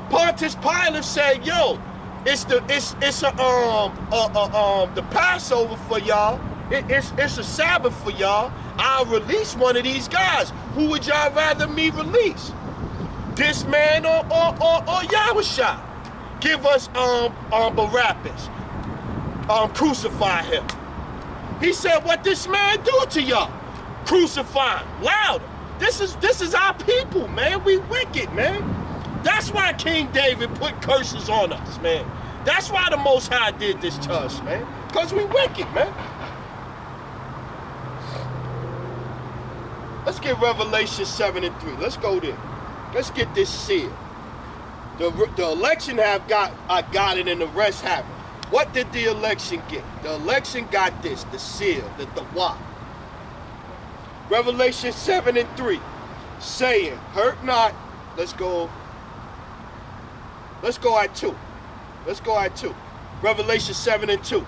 Pontius Pilate said, yo, It's the Passover for y'all. It's a Sabbath for y'all. I'll release one of these guys. Who would y'all rather me release? This man or Yahushua? Give us Barabbas. Crucify him. He said, what this man do to y'all? Crucify him. Louder. This is our people, man. We wicked, man. That's why King David put curses on us, man. That's why the Most High did this to us, man. Because we wicked, man. Let's get Revelation 7 and 3. Let's go there. Let's get this seal. The election I got it, and the rest haven't. What did the election get? The election got this, the seal, the what? Revelation 7 and 3, saying, hurt not. Let's go at 2. Let's go at 2. Revelation 7 and 2.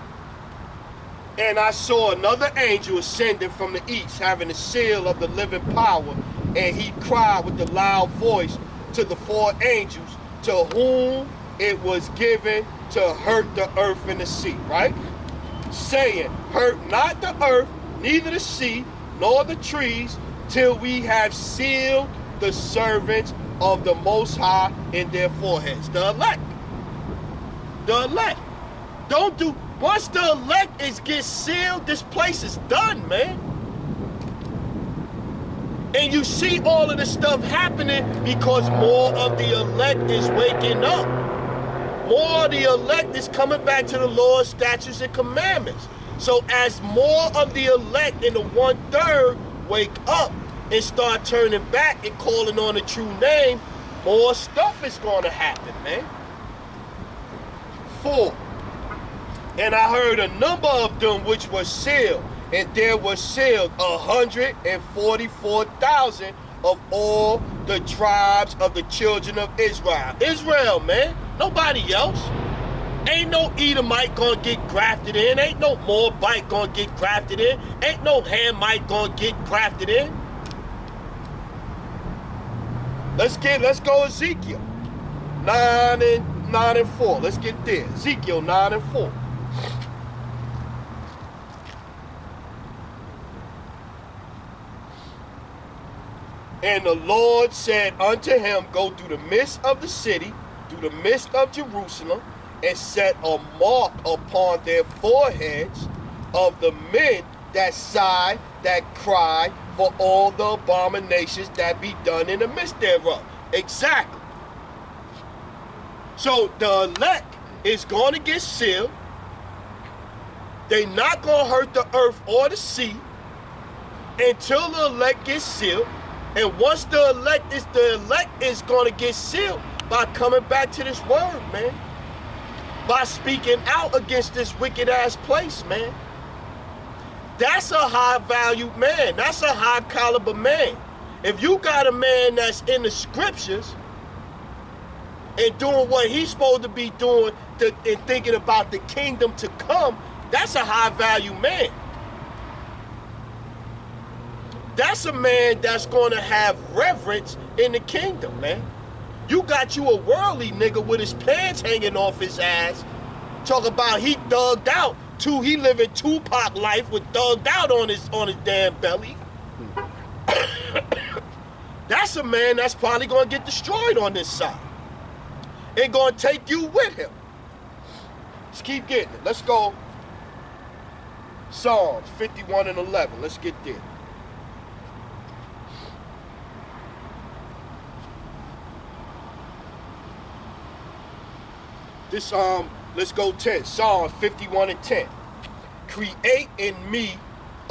And I saw another angel ascending from the east, having the seal of the living power, and he cried with a loud voice to the 4 angels, to whom it was given to hurt the earth and the sea, right? Saying, hurt not the earth, neither the sea, nor the trees, till we have sealed the servants of the Most High in their foreheads. The elect. The elect. Once the elect gets sealed, this place is done, man. And you see all of this stuff happening because more of the elect is waking up. More of the elect is coming back to the Lord's statutes and commandments. So as more of the elect in the 1/3 wake up and start turning back and calling on the true name, more stuff is going to happen, man. 4. And I heard a number of them which were sealed, and there were sealed 144,000 of all the tribes of the children of Israel. Israel, man. Nobody else. Ain't no Edomite gonna get grafted in. Ain't no Moabite gonna get grafted in. Ain't no Hamite gonna get grafted in. Let's go Ezekiel 9 and 4. Let's get there. Ezekiel 9 and 4. And the Lord said unto him, go through the midst of the city, through the midst of Jerusalem, and set a mark upon their foreheads of the men that sigh, that cry for all the abominations that be done in the midst thereof. Exactly. So the elect is going to get sealed. They not going to hurt the earth or the sea until the elect gets sealed. And once the elect is going to get sealed by coming back to this word, man. By speaking out against this wicked ass place, man. That's a high valued man. That's a high caliber man. If you got a man that's in the scriptures and doing what he's supposed to be doing and thinking about the kingdom to come, that's a high value man. That's a man that's going to have reverence in the kingdom, man. You got you a worldly nigga with his pants hanging off his ass. Talk about he thugged out. He living Tupac life with thugged out on his damn belly. That's a man that's probably going to get destroyed on this side. And going to take you with him. Let's keep getting it. Let's go. Psalms 51 and 11. Let's get there. Let's go 10. Psalms 51 and 10. Create in me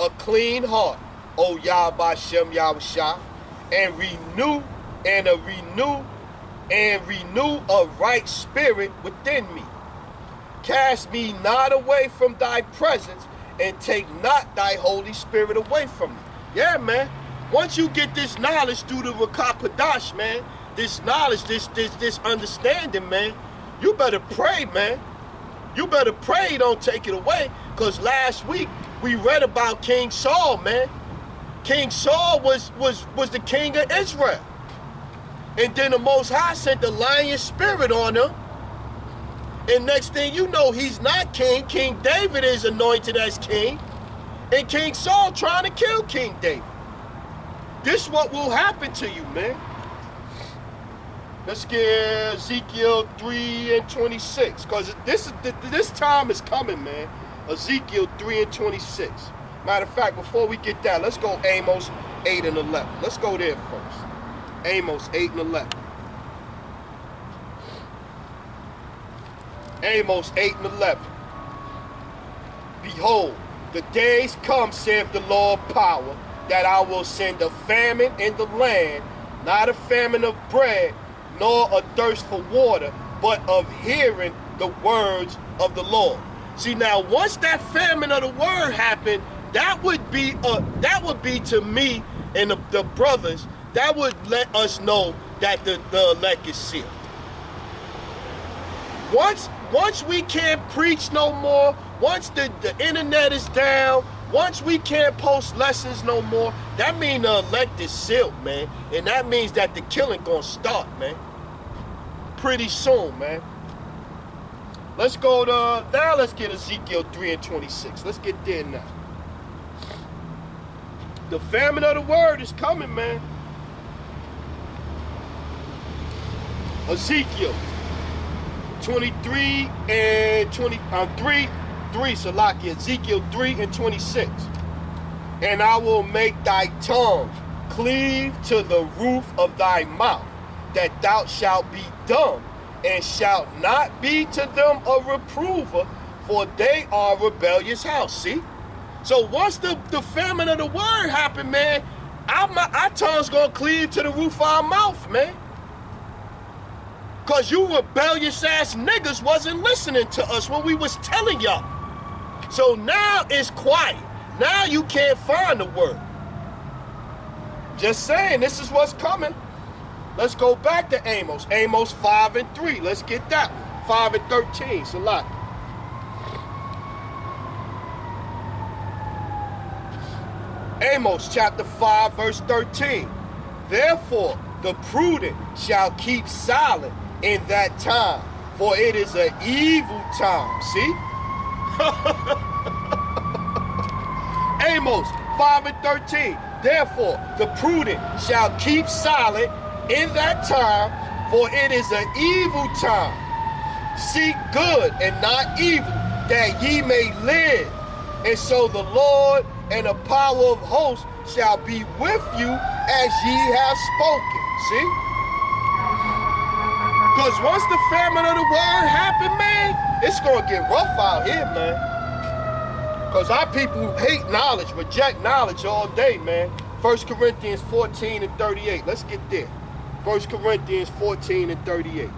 a clean heart, O Yahweh Shem Yahushua, and renew a right spirit within me. Cast me not away from thy presence, and take not thy Holy Spirit away from me. Yeah, man. Once you get this knowledge through the Ruach HaKodesh, man, this knowledge, this understanding, man, you better pray, man. You better pray, don't take it away. Because last week we read about King Saul, man. King Saul was the king of Israel. And then the Most High sent the lion spirit on him. And next thing you know, he's not king. King David is anointed as king. And King Saul trying to kill King David. This is what will happen to you, man. Let's get Ezekiel 3:26. Because this time is coming, man. Ezekiel 3:26. Matter of fact, before we get that, let's go Amos 8:11. Let's go there first. Amos 8:11. Amos 8:11. Behold, the days come, saith the Lord power, that I will send a famine in the land, not a famine of bread, nor a thirst for water, but of hearing the words of the Lord. See, now once that famine of the word happened, that would be to me and the brothers, that would let us know that the elect is sealed. Once we can't preach no more, once the internet is down, once we can't post lessons no more, that means the elect is sealed, man. And that means that the killing gonna start, man. Pretty soon, man. Let's go to, now let's get Ezekiel 3:26. Let's get there now. The famine of the word is coming, man. Ezekiel 23:3, Salakia, Ezekiel 3:26. And I will make thy tongue cleave to the roof of thy mouth, that thou shalt be dumb, and shalt not be to them a reprover, for they are a rebellious house. See? So once the famine of the word happened, man, our tongue's gonna cleave to the roof of our mouth, man. Cause you rebellious ass niggas wasn't listening to us when we was telling y'all. So now it's quiet. Now you can't find the word. Just saying, this is what's coming. Let's go back to Amos. Amos 5:3. Let's get that one. 5:13. Salat. Amos chapter 5 verse 13. Therefore the prudent shall keep silent in that time, for it is an evil time. See? Amos 5:13. Therefore the prudent shall keep silent in that time, for it is an evil time. Seek good and not evil, that ye may live. And so the Lord and the power of hosts shall be with you as ye have spoken. See? Because once the famine of the word happened, man, it's going to get rough out here, man. Because our people who hate knowledge, reject knowledge all day, man. 1 Corinthians 14:38. Let's get there. 1 Corinthians 14:38.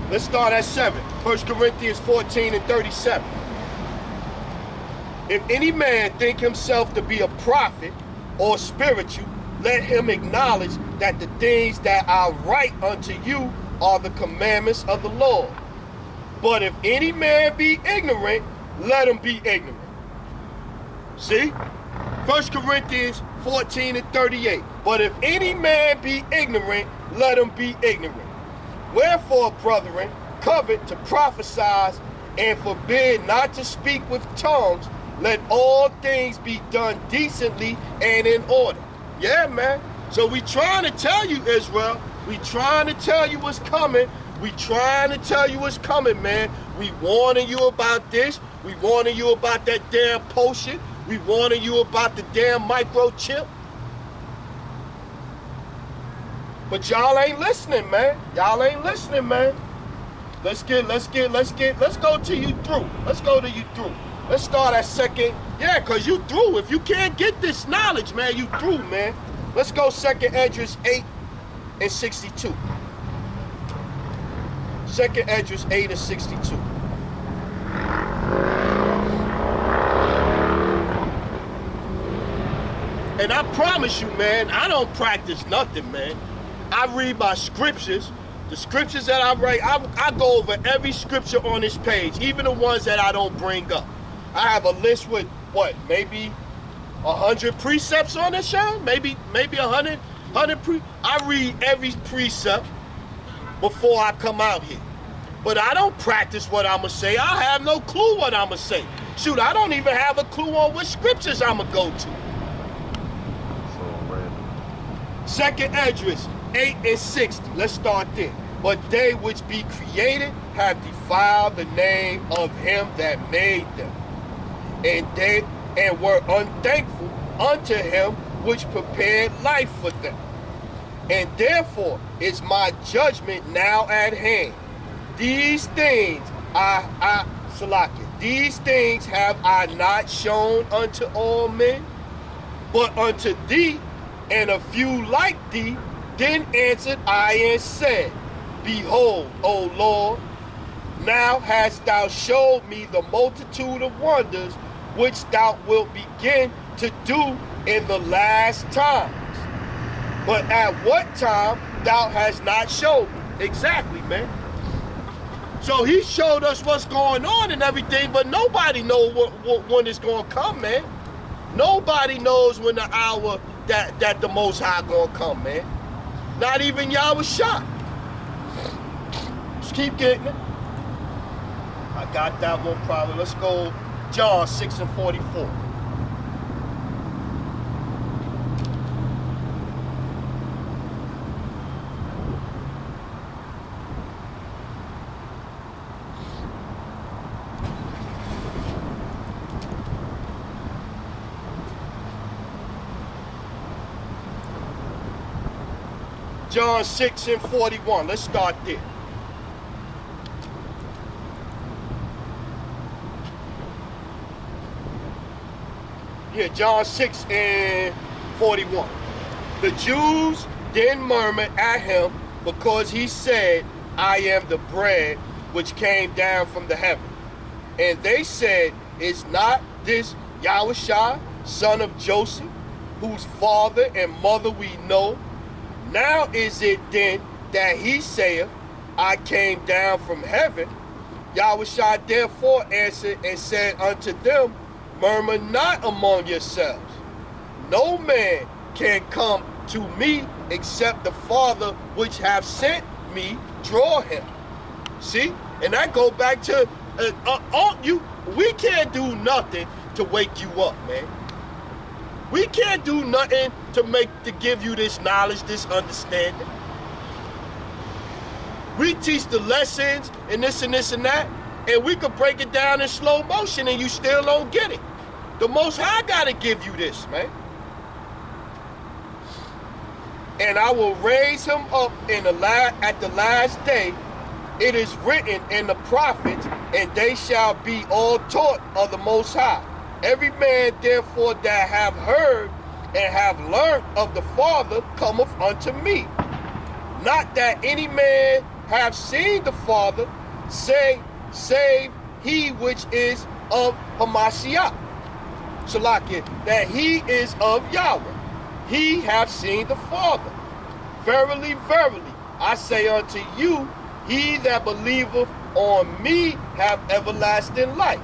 Let's start at 7. 1 Corinthians 14:37. If any man think himself to be a prophet or spiritual, let him acknowledge that the things that I write unto you are the commandments of the Lord. But if any man be ignorant, let him be ignorant. See? 1 Corinthians 14:38. But if any man be ignorant, let him be ignorant. Wherefore, brethren, covet to prophesy and forbid not to speak with tongues. Let all things be done decently and in order. Yeah, man. So we trying to tell you, Israel. We trying to tell you what's coming. We trying to tell you what's coming, man. We warning you about this. We warning you about that damn potion. We warning you about the damn microchip. But y'all ain't listening, man. Y'all ain't listening, man. Let's go to you through. Let's go to you through. Let's start at 2nd. Yeah, because you through. If you can't get this knowledge, man, you through, man. Let's go 2nd Esdras 8:62. 2nd Esdras 8:62. And I promise you, man, I don't practice nothing, man. I read my scriptures The scriptures that I write, I go over every scripture on this page, even the ones that I don't bring up. I have a list with, what, maybe 100 precepts on this show? Maybe 100 I read every precept before I come out here. But I don't practice what I'm going to say. I have no clue what I'm going to say. Shoot, I don't even have a clue on which scriptures I'm going to go to.
So random.
Second Esdras 8 and 60. Let's start there. But they which be created have defiled the name of him that made them, and were unthankful unto him which prepared life for them. And therefore is my judgment now at hand. These things these things have I not shown unto all men, but unto thee and a few like thee. Then answered I and said, Behold, O Lord, now hast thou showed me the multitude of wonders which thou wilt begin to do in the last times. But at what time thou hast not showed me. Exactly, man. So he showed us what's going on and everything, but nobody knows when it's going to come, man. Nobody knows when the hour that the Most High going to come, man. Not even Yahweh Shah. Just keep getting it. I got that one problem. Let's go John 6 and 44. John 6 and 41. Let's start there. Yeah, John 6 and 41. The Jews then murmured at him because he said, I am the bread which came down from the heaven. And they said, Is not this Yahushua, son of Joseph, whose father and mother we know? Now is it then that he saith, I came down from heaven? Yahushua therefore answered and said unto them, Murmur not among yourselves. No man can come to me except the Father which hath sent me draw him. See? And that go back to, we can't do nothing to wake you up, man. We can't do nothing to give you this knowledge, this understanding. We teach the lessons and this and this and that, and we could break it down in slow motion and you still don't get it. The Most High gotta give you this, man. And I will raise him up at the last day. It is written in the prophets, and they shall be all taught of the Most High. Every man therefore that have heard and have learned of the Father cometh unto me. Not that any man have seen the Father, save he which is of Hamashiach. Salakia, that he is of Yahweh. He hath seen the Father. Verily, verily, I say unto you, he that believeth on me have everlasting life.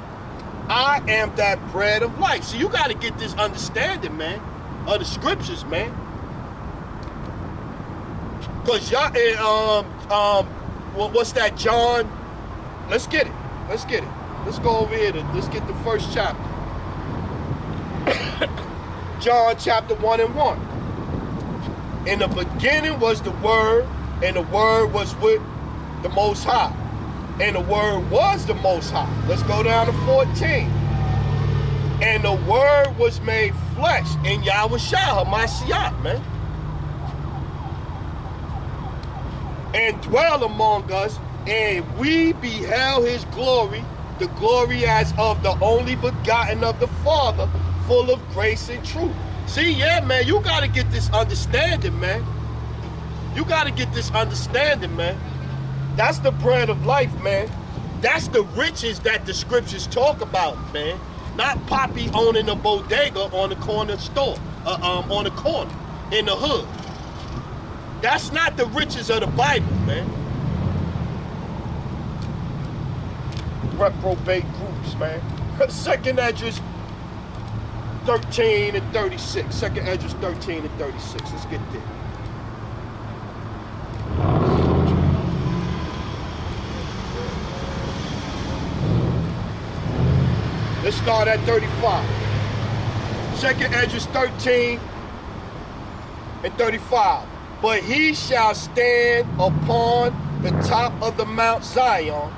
I am that bread of life. So you got to get this understanding, man, of the scriptures, man. Because y'all, what's that, John? Let's get it. Let's get it. Let's go over here. Let's get the first chapter. John chapter 1 and 1. In the beginning was the Word, and the Word was with the Most High. And the Word was the Most High. Let's go down to 14. And the Word was made flesh in Yahushua HaMashiach, man. And dwell among us, and we beheld his glory, the glory as of the only begotten of the Father, full of grace and truth. See, yeah, man, you got to get this understanding, man. You got to get this understanding, man. That's the bread of life, man. That's the riches that the scriptures talk about, man. Not Poppy owning a bodega on the corner store, on the corner, in the hood. That's not the riches of the Bible, man. reprobate groups, man. Second Esdras 13 and 36. Second Esdras 13 and 36. Let's get there. Let's start at 35. Second Esdras 13 and 35. But he shall stand upon the top of the Mount Zion,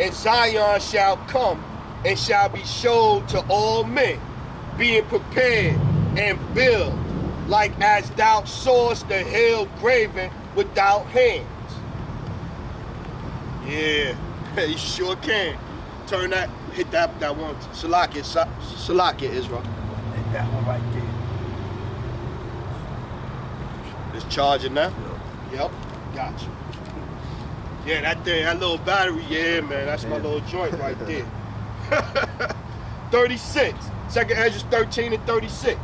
and Zion shall come and shall be showed to all men, being prepared and built, like as thou sawest the hill graven without hands. Yeah, you sure can. Turn that, hit that one. Salakia, Israel. Hit that one right there. It's charging now? Yep, gotcha. Yeah, that thing, that little battery, yeah, man, that's my little joint right there. 36, Second Esdras 13 and 36.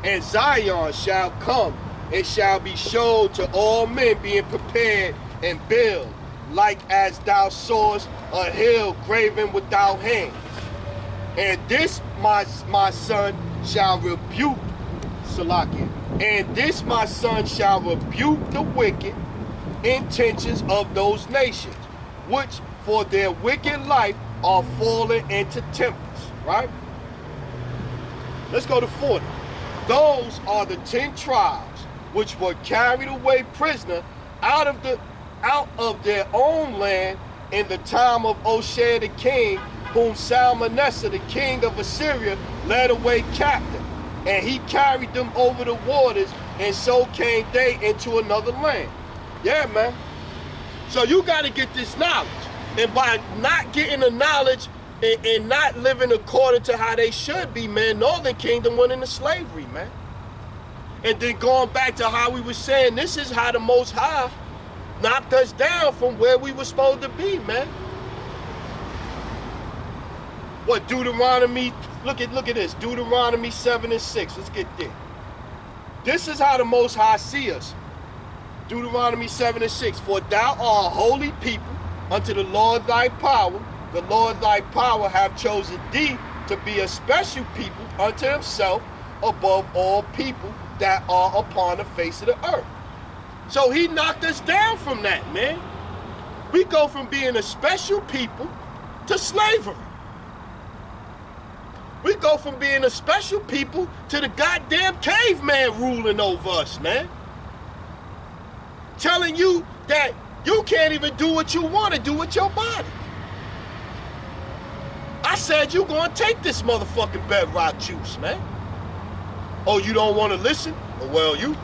And Zion shall come and shall be showed to all men, being prepared and built, like as thou sawest a hill graven without hands. And this my son shall rebuke, Salakia, and this my son shall rebuke the wicked intentions of those nations, which for their wicked life are fallen into tempest, right? Let's go to 40. Those are the 10 tribes which were carried away prisoner out of their own land in the time of Hoshea the king, whom Salmanasseh the king of Assyria led away captive, and he carried them over the waters, and so came they into another land. Yeah, man. So you got to get this knowledge. And by not getting the knowledge and not living according to how they should be, man, Northern Kingdom went into slavery, man. And then going back to how we were saying, this is how the Most High knocked us down from where we were supposed to be, man. What, Deuteronomy, look at this, Deuteronomy 7 and 6, let's get there. This is how the Most High see us. Deuteronomy 7 and 6. For thou art a holy people unto the Lord thy power. The Lord thy power hath chosen thee to be a special people unto himself above all people that are upon the face of the earth. So he knocked us down from that, man. We go from being a special people to slavery. We go from being a special people to the goddamn caveman ruling over us, man. Telling you that you can't even do what you want to do with your body. I said you gonna take this motherfucking bedrock juice, man. Oh, you don't want to listen? Well, you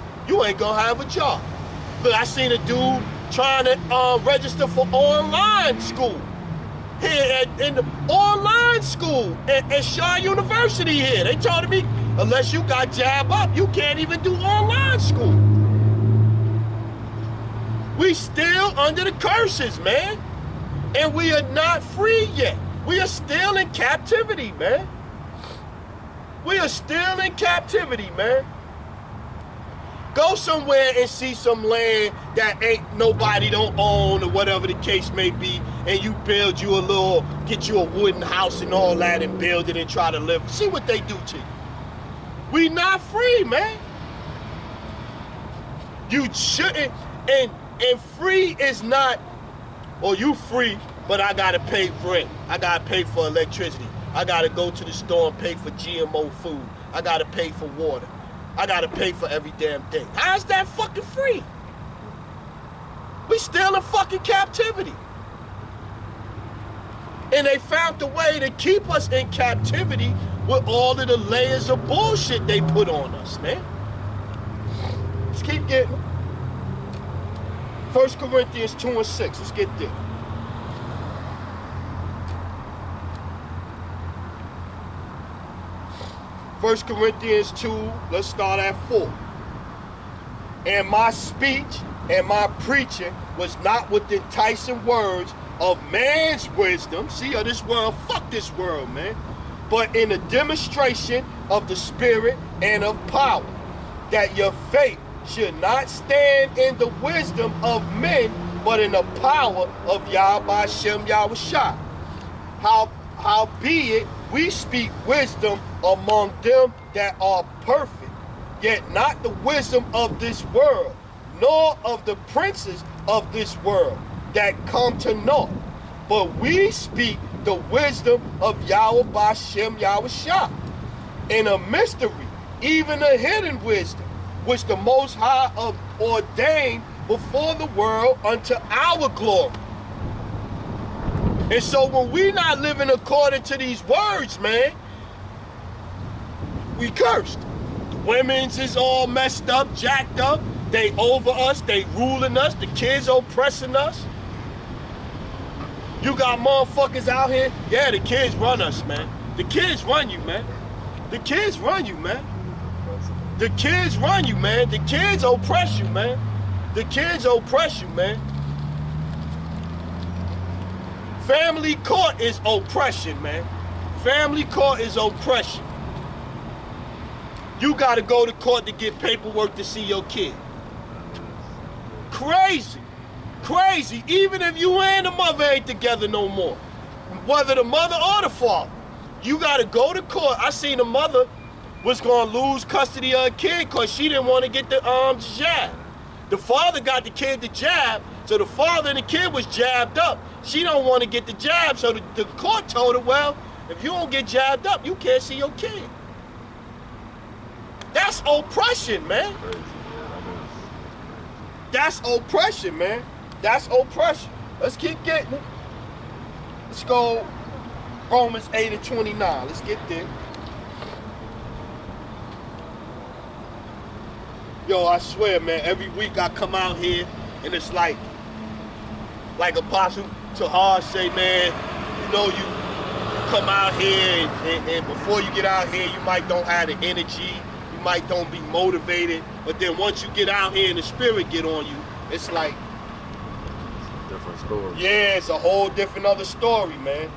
ain't gonna have a job. Look, I seen a dude trying to register for online school. Here in the online school at Shaw University here. They told me, unless you got jab up, you can't even do online school. We still under the curses, man. And we are not free yet. We are still in captivity, man. We are still in captivity, man. Go somewhere and see some land that ain't nobody don't own or whatever the case may be, and you build you a little, get you a wooden house and all that and build it and try to live. See what they do to you. We not free, man. You shouldn't, and free is not, or you free, but I gotta pay rent. I gotta pay for electricity. I gotta go to the store and pay for GMO food. I gotta pay for water. I gotta pay for every damn thing. How's that fucking free? We still in fucking captivity. And they found a way to keep us in captivity with all of the layers of bullshit they put on us, man. Let's keep getting. 1 Corinthians 2 and 6, let's get there. First Corinthians 2, let's start at 4. And my speech and my preaching was not with enticing words of man's wisdom. See, of this world, fuck this world, man. But in a demonstration of the Spirit and of power, that your faith should not stand in the wisdom of men, but in the power of Yahweh Shem Yahushua. Howbeit we speak wisdom among them that are perfect, yet not the wisdom of this world, nor of the princes of this world that come to naught. But we speak the wisdom of Yahweh B'Shem Yahushua, in a mystery, even a hidden wisdom, which the Most High ordained before the world unto our glory. And so when we not living according to these words, man, we cursed. Women's is all messed up, jacked up. They over us, they ruling us, the kids oppressing us. You got motherfuckers out here, yeah, the kids run us, man. The kids run you, man. The kids run you, man. The kids run you, man. The kids oppress you, man. The kids oppress you, man. Family court is oppression, man. Family court is oppression. You gotta go to court to get paperwork to see your kid. Crazy. Crazy. Even if you and the mother ain't together no more. Whether the mother or the father. You gotta go to court. I seen the mother was gonna lose custody of her kid because she didn't want to get the jab. The father got the kid the jab, so the father and the kid was jabbed up. She don't want to get the jab, so the court told her, well, if you don't get jabbed up, you can't see your kid. That's oppression, man. That's oppression, man. That's oppression. Let's keep getting it. Let's go Romans 8:29. Let's get there. Yo, I swear, man, every week I come out here and it's like Apostle Tahar say, man, you know, you come out here and before you get out here, you might don't have the energy, you might don't be motivated, but then once you get out here and the spirit get on you, it's like,
different story.
Yeah, it's a whole different other story, man.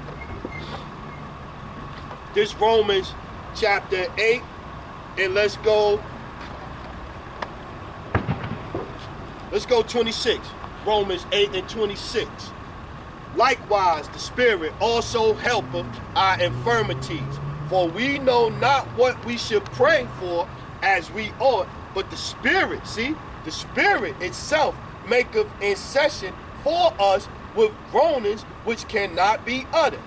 This Romans chapter 8, and let's go 26. Romans 8:26. Likewise, the Spirit also helpeth our infirmities, for we know not what we should pray for as we ought, but the Spirit, see, the Spirit itself maketh intercession for us with groanings which cannot be uttered.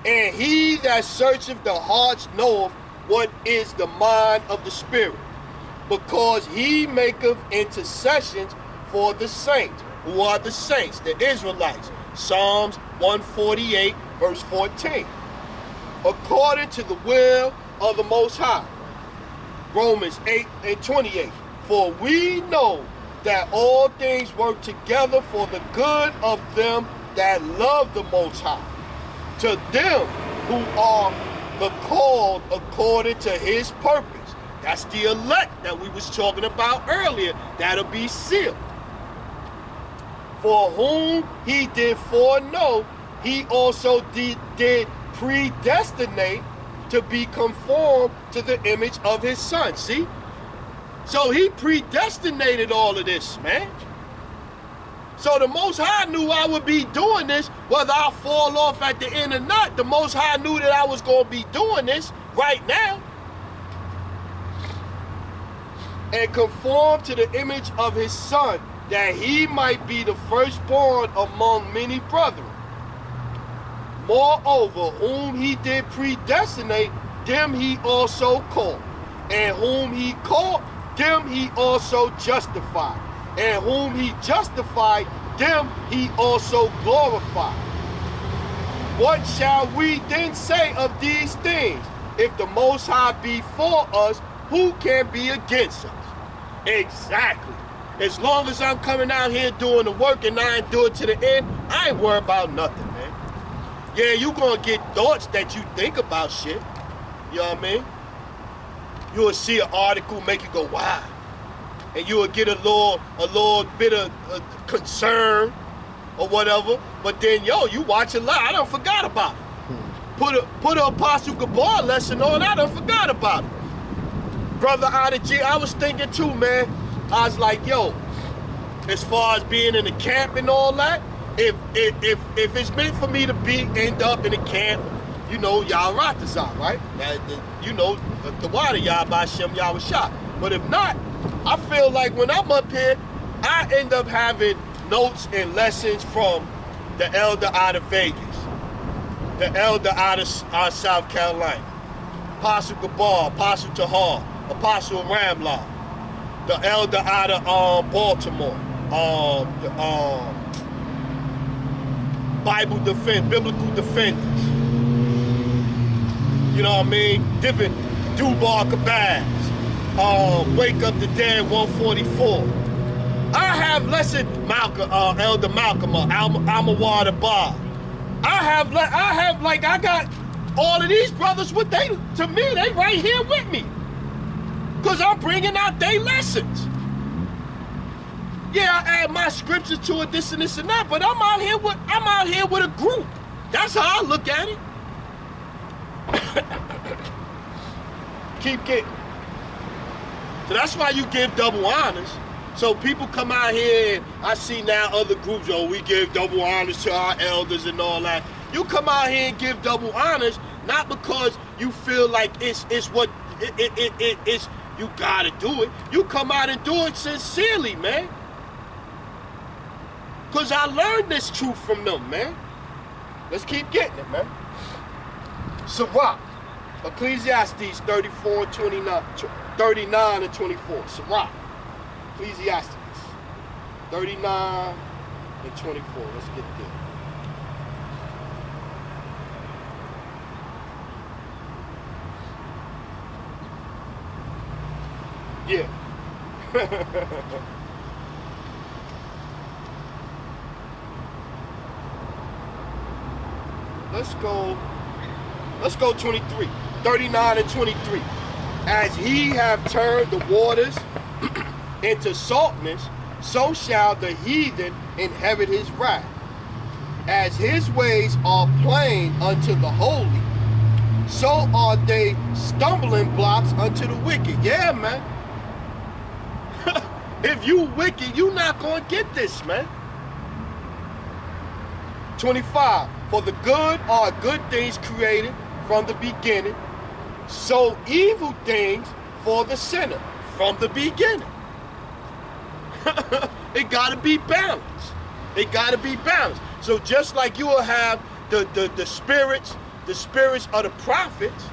And he that searcheth the hearts knoweth what is the mind of the Spirit, because he maketh intercessions for the saints. Who are the saints? The Israelites. Psalms 148, verse 14. According to the will of the Most High. Romans 8:28. For we know that all things work together for the good of them that love the Most High, to them who are the called according to his purpose. That's the elect that we was talking about earlier. That'll be sealed. For whom he did foreknow, he also did predestinate to be conformed to the image of his son. See? So he predestinated all of this, man. So the Most High knew I would be doing this, whether I fall off at the end or not. The Most High knew that I was going to be doing this right now. And conform to the image of his son, that he might be the firstborn among many brethren. Moreover, whom he did predestinate, them he also called. And whom he called, them he also justified. And whom he justified, them he also glorified. What shall we then say of these things? If the Most High be for us, who can be against us? Exactly. As long as I'm coming out here doing the work and I ain't do it to the end, I ain't worried about nothing, man. Yeah, you gonna get thoughts that you think about shit. You know what I mean? You'll see an article, make you go, wow. And you'll get a little bit of concern or whatever. But then, yo, you watch a lot. I done forgot about it. Put a Apostle Gabar lesson on, I done forgot about it. Brother Adaji, I was thinking too, man. I was like, yo, as far as being in the camp and all that, if it's meant for me to end up in a camp, you know, y'all Ratazah, right? You know, the water y'all by Shem y'all was shot. But if not, I feel like when I'm up here, I end up having notes and lessons from the elder out of Vegas, the elder out of South Carolina, Apostle Gabar, Apostle Tahar, Apostle Ramlah, the elder out of Baltimore, Biblical Defenders. You know what I mean? Different Dubar Kabaz, Wake Up the Dead 144. I have lesson Malcolm, Elder Malcolm, Amawad Abad. I got all of these brothers with to me, they right here with me. Cause I'm bringing out their lessons. Yeah, I add my scriptures to it, this and this and that, but I'm out here with a group. That's how I look at it. Keep getting. So that's why you give double honors. So people come out here and I see now other groups, we give double honors to our elders and all that. You come out here and give double honors, not because you feel like it's what it's you gotta do it. You come out and do it sincerely, man. Cause I learned this truth from them, man. Let's keep getting it, man. Sirach, Ecclesiastes 34 and 29, 39 and 24. Sirach, Ecclesiastes 39 and 24. Let's get there. Yeah. Let's go 23. 39 and 23. As he have turned the waters into saltness, so shall the heathen inherit his wrath. As his ways are plain unto the holy, so are they stumbling blocks unto the wicked. Yeah, man. If you wicked, you not gonna get this, man. 25. For the good are good things created from the beginning, so evil things for the sinner from the beginning. It gotta be balanced. It gotta be balanced. So just like you will have the spirits of the prophets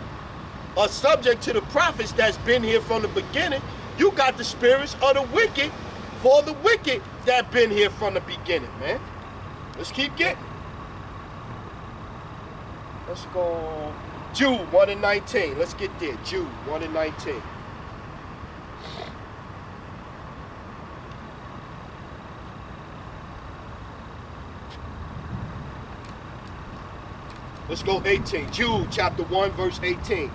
are subject to the prophets that's been here from the beginning, you got the spirits of the wicked for the wicked that been here from the beginning, man. Let's keep getting. Let's go Jude 1 and 19. Let's get there. Jude 1 and 19. Let's go 18. Jude chapter 1 verse 18.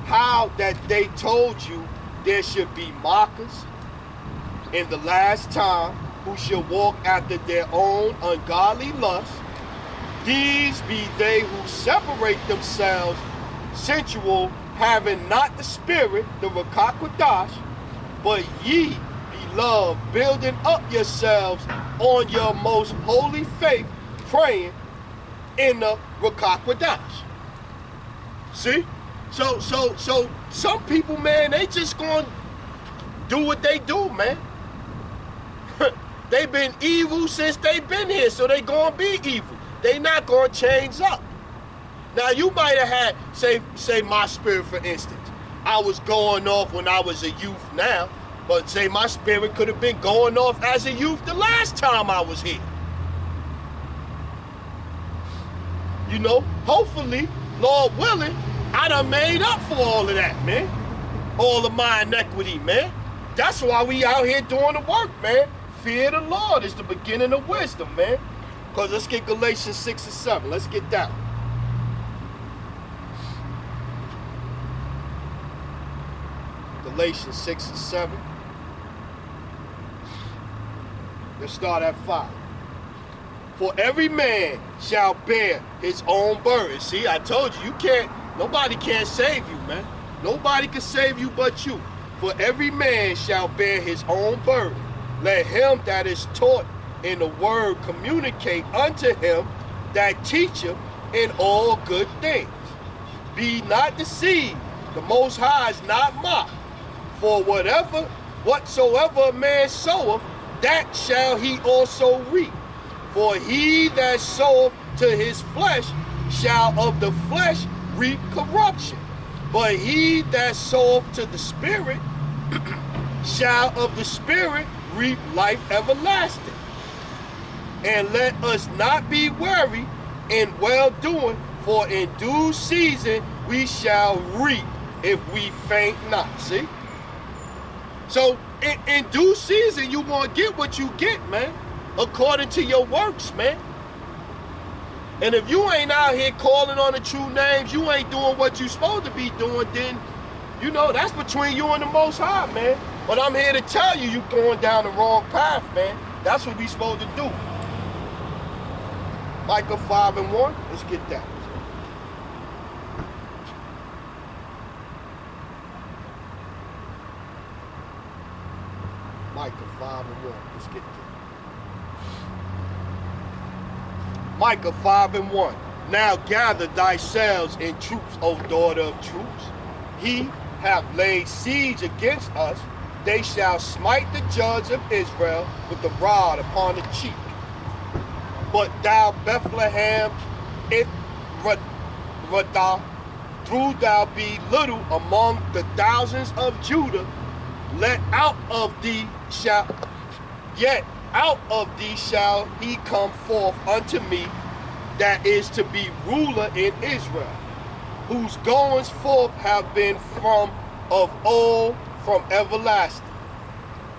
How that they told you there should be mockers in the last time who shall walk after their own ungodly lusts. These be they who separate themselves sensual, having not the spirit, the Ruach HaKodesh, but ye, beloved, building up yourselves on your most holy faith, praying in the Ruach HaKodesh. See? So some people, man, they just gonna do what they do, man. They've been evil since they've been here, so they gonna be evil. They not gonna change up. Now you might have had, say my spirit for instance. I was going off when I was a youth now, but say my spirit could have been going off as a youth the last time I was here. You know, hopefully, Lord willing, I done made up for all of that, man. All of my inequity, man. That's why we out here doing the work, man. Fear the Lord is the beginning of wisdom, man. Because let's get Galatians 6 and 7. Let's get that. Galatians 6 and 7. Let's start at 5. For every man shall bear his own burden. See, I told you, nobody can save you, man. Nobody can save you but you. For every man shall bear his own burden. Let him that is taught in the word communicate unto him that teacheth in all good things. Be not deceived, the Most High is not mocked. For whatsoever a man soweth, that shall he also reap. For he that soweth to his flesh shall of the flesh reap corruption. But he that soweth to the Spirit shall of the Spirit reap life everlasting. And let us not be weary in well-doing, for in due season we shall reap if we faint not. See? So in due season, you want to get what you get, man, according to your works, man. And if you ain't out here calling on the true names, you ain't doing what you supposed to be doing, then, you know, that's between you and the Most High, man. But I'm here to tell you, you're going down the wrong path, man. That's what we supposed to do. Micah 5:1, let's get that. Micah 5:1, let's get that. Micah 5:1. Now gather thyself in troops, O daughter of troops. He hath laid siege against us. They shall smite the judge of Israel with the rod upon the cheek. But thou, Bethlehem, Ephrathah, though thou be little among the thousands of Judah, yet out of thee shall he come forth unto me, that is to be ruler in Israel, whose goings forth have been from of old, from everlasting.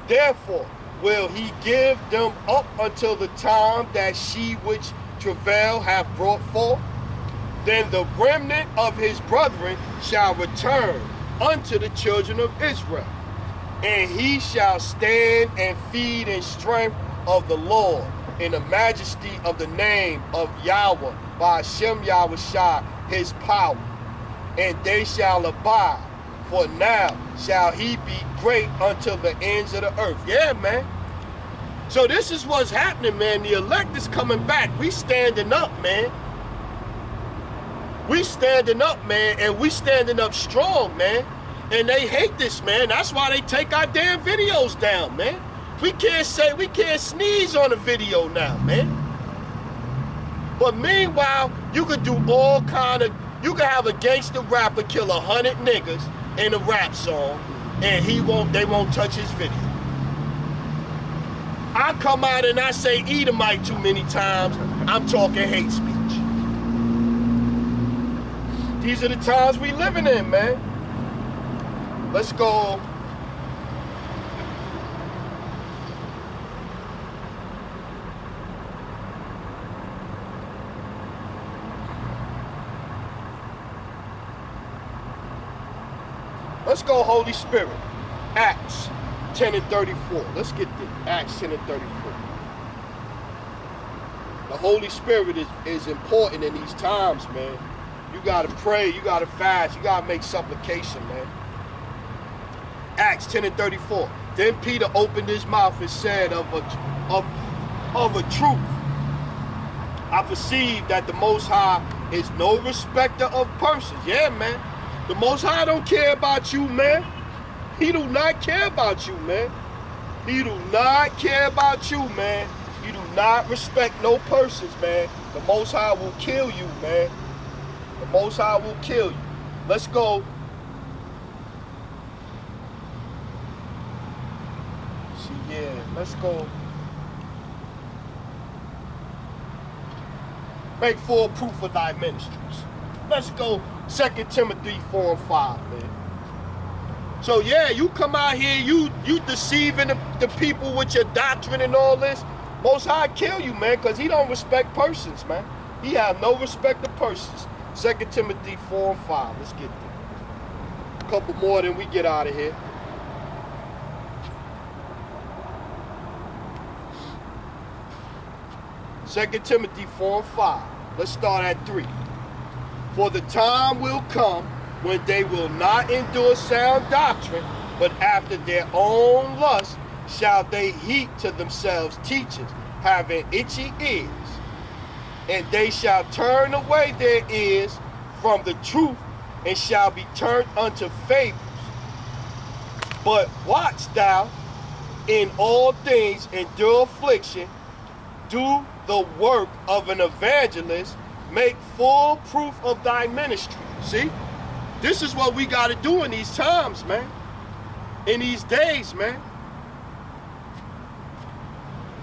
Therefore will he give them up until the time that she which travail hath brought forth. Then the remnant of his brethren shall return unto the children of Israel, and he shall stand and feed in strength of the Lord, in the majesty of the name of Yahweh, by Hashem Yahushua, his power. And they shall abide, for now shall he be great until the ends of the earth. Yeah, man. So this is what's happening, man. The elect is coming back. We standing up, man. We standing up, man, and we standing up strong, man. And they hate this, man. That's why they take our damn videos down, man. We can't sneeze on a video now, man. But meanwhile, you could do all kind of, you could have a gangster rapper kill 100 niggas in a rap song, and they won't touch his video. I come out and I say Edomite too many times, I'm talking hate speech. These are the times we living in, man. Let's go. Let's go, Holy Spirit. Acts 10:34. Let's get this. Acts 10:34. The Holy Spirit is important in these times, man. You gotta pray, you gotta fast, you gotta make supplication, man. Acts 10:34. Then Peter opened his mouth and said, of a truth, I perceive that the Most High is no respecter of persons. Yeah, man. The Most High don't care about you, man. He do not care about you, man. He do not care about you, man. You do not respect no persons, man. The Most High will kill you, man. The Most High will kill you. Let's go. Let's go. Make full proof of thy ministries. Let's go 2 Timothy 4:5, man. So yeah, you come out here, you deceiving the people with your doctrine and all this. Most High kill you, man, because he don't respect persons, man. He have no respect of persons. 2 Timothy 4:5. Let's get there. A couple more, then we get out of here. Second Timothy 4:5. Let's start at 3. For the time will come when they will not endure sound doctrine, but after their own lust shall they heap to themselves teachers, having itchy ears, and they shall turn away their ears from the truth, and shall be turned unto fables. But watch thou in all things endure affliction, do the work of an evangelist, make full proof of thy ministry. See, this is what we got to do in these times, man. In these days, man.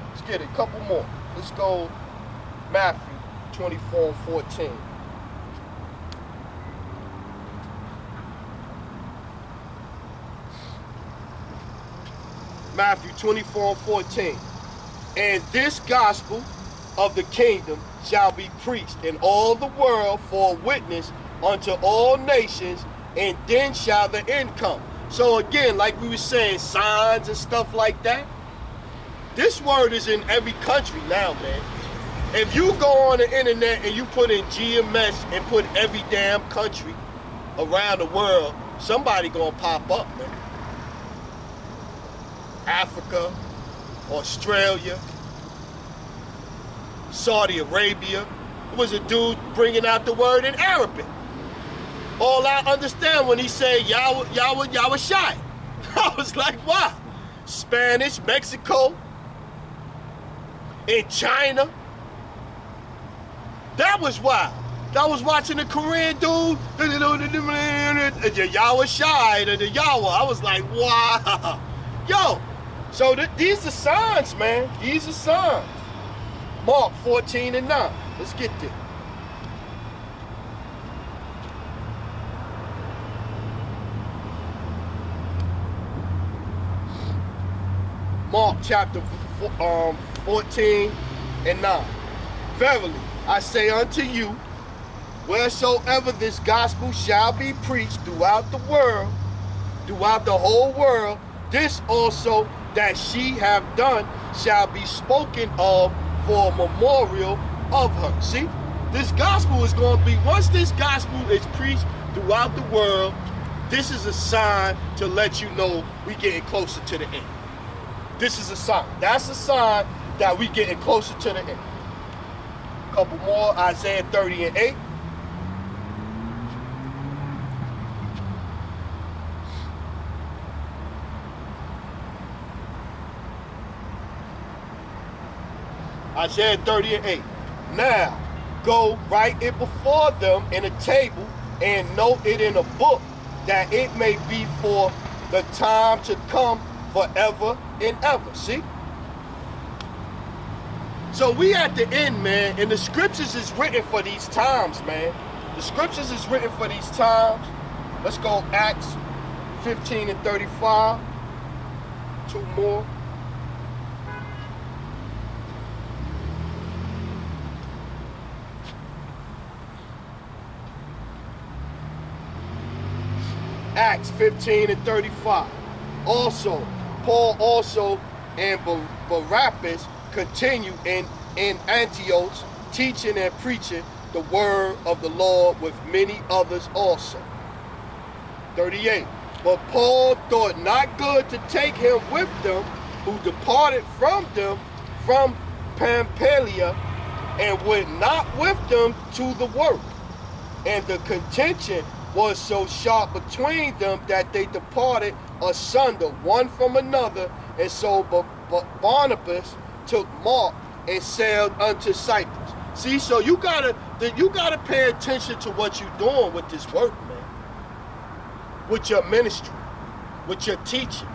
Let's get a couple more. Let's go Matthew 24:14. Matthew 24:14. And this gospel of the kingdom shall be preached in all the world for a witness unto all nations, and then shall the end come. So again, like we were saying, signs and stuff like that. This word is in every country now, man. If you go on the internet and you put in GMS and put every damn country around the world, somebody gonna pop up, man. Africa, Australia, Saudi Arabia. It was a dude bringing out the word in Arabic. All I understand when he said Yahweh Shai. I was like, wow. Spanish, Mexico, in China. That was wild. I was watching the Korean dude, Yahweh Shai, the Yahweh. I was like, wow. Yo, so these are signs, man. These are signs. Mark 14:9. Let's get there. Mark chapter 14:9. Verily, I say unto you, wheresoever this gospel shall be preached throughout the world, throughout the whole world, this also that she have done shall be spoken of for a memorial of her. See, this gospel is going to be, once this gospel is preached throughout the world, this is a sign to let you know we getting closer to the end. This is a sign. That's a sign that we getting closer to the end. A couple more, Isaiah 30:8. Isaiah 30:8. Now, go write it before them in a table and note it in a book, that it may be for the time to come forever and ever. See? So we at the end, man, and the scriptures is written for these times, man. The scriptures is written for these times. Let's go Acts 15:35. Two more. Acts 15:35. Also, Paul also and Barabbas continue in Antioch, teaching and preaching the word of the Lord with many others also. 38. But Paul thought not good to take him with them, who departed from them from Pamphylia, and went not with them to the work. And the contention was so sharp between them that they departed asunder one from another, and so Barnabas took Mark and sailed unto Cyprus. See, so you gotta pay attention to what you're doing with this work, man. With your ministry, with your teaching.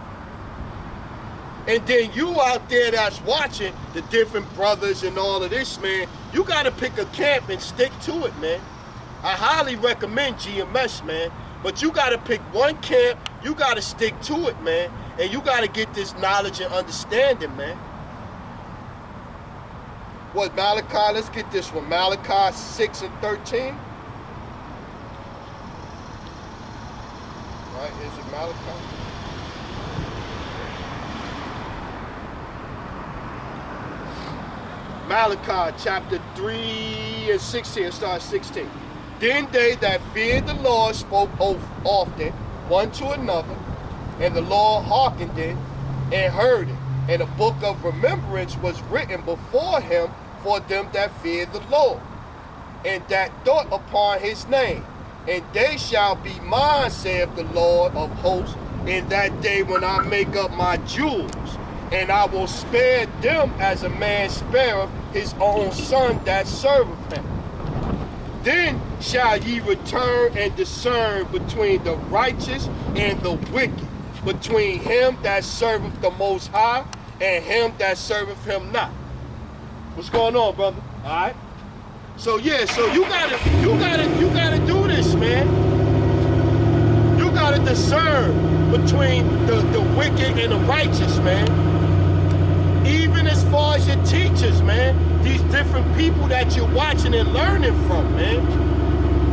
And then you out there that's watching the different brothers and all of this, man, you gotta pick a camp and stick to it, man. I highly recommend GMS, man, but you gotta pick one camp, you gotta stick to it, man, and you gotta get this knowledge and understanding, man. What, Malachi? Let's get this one. Malachi 6:13. Right, is it Malachi? Malachi chapter 3:16, start 16. Then they that feared the Lord spoke often one to another, and the Lord hearkened it and heard it. And a book of remembrance was written before him for them that fear the Lord, and that thought upon his name. And they shall be mine, saith the Lord of hosts, in that day when I make up my jewels. And I will spare them as a man spareth his own son that serveth him. Then shall ye return and discern between the righteous and the wicked, between him that serveth the Most High and him that serveth him not. What's going on, brother? All right. So yeah, so you gotta do this, man. You gotta discern between the wicked and the righteous, man. Even as far as your teachers, man. These different people that you're watching and learning from, man.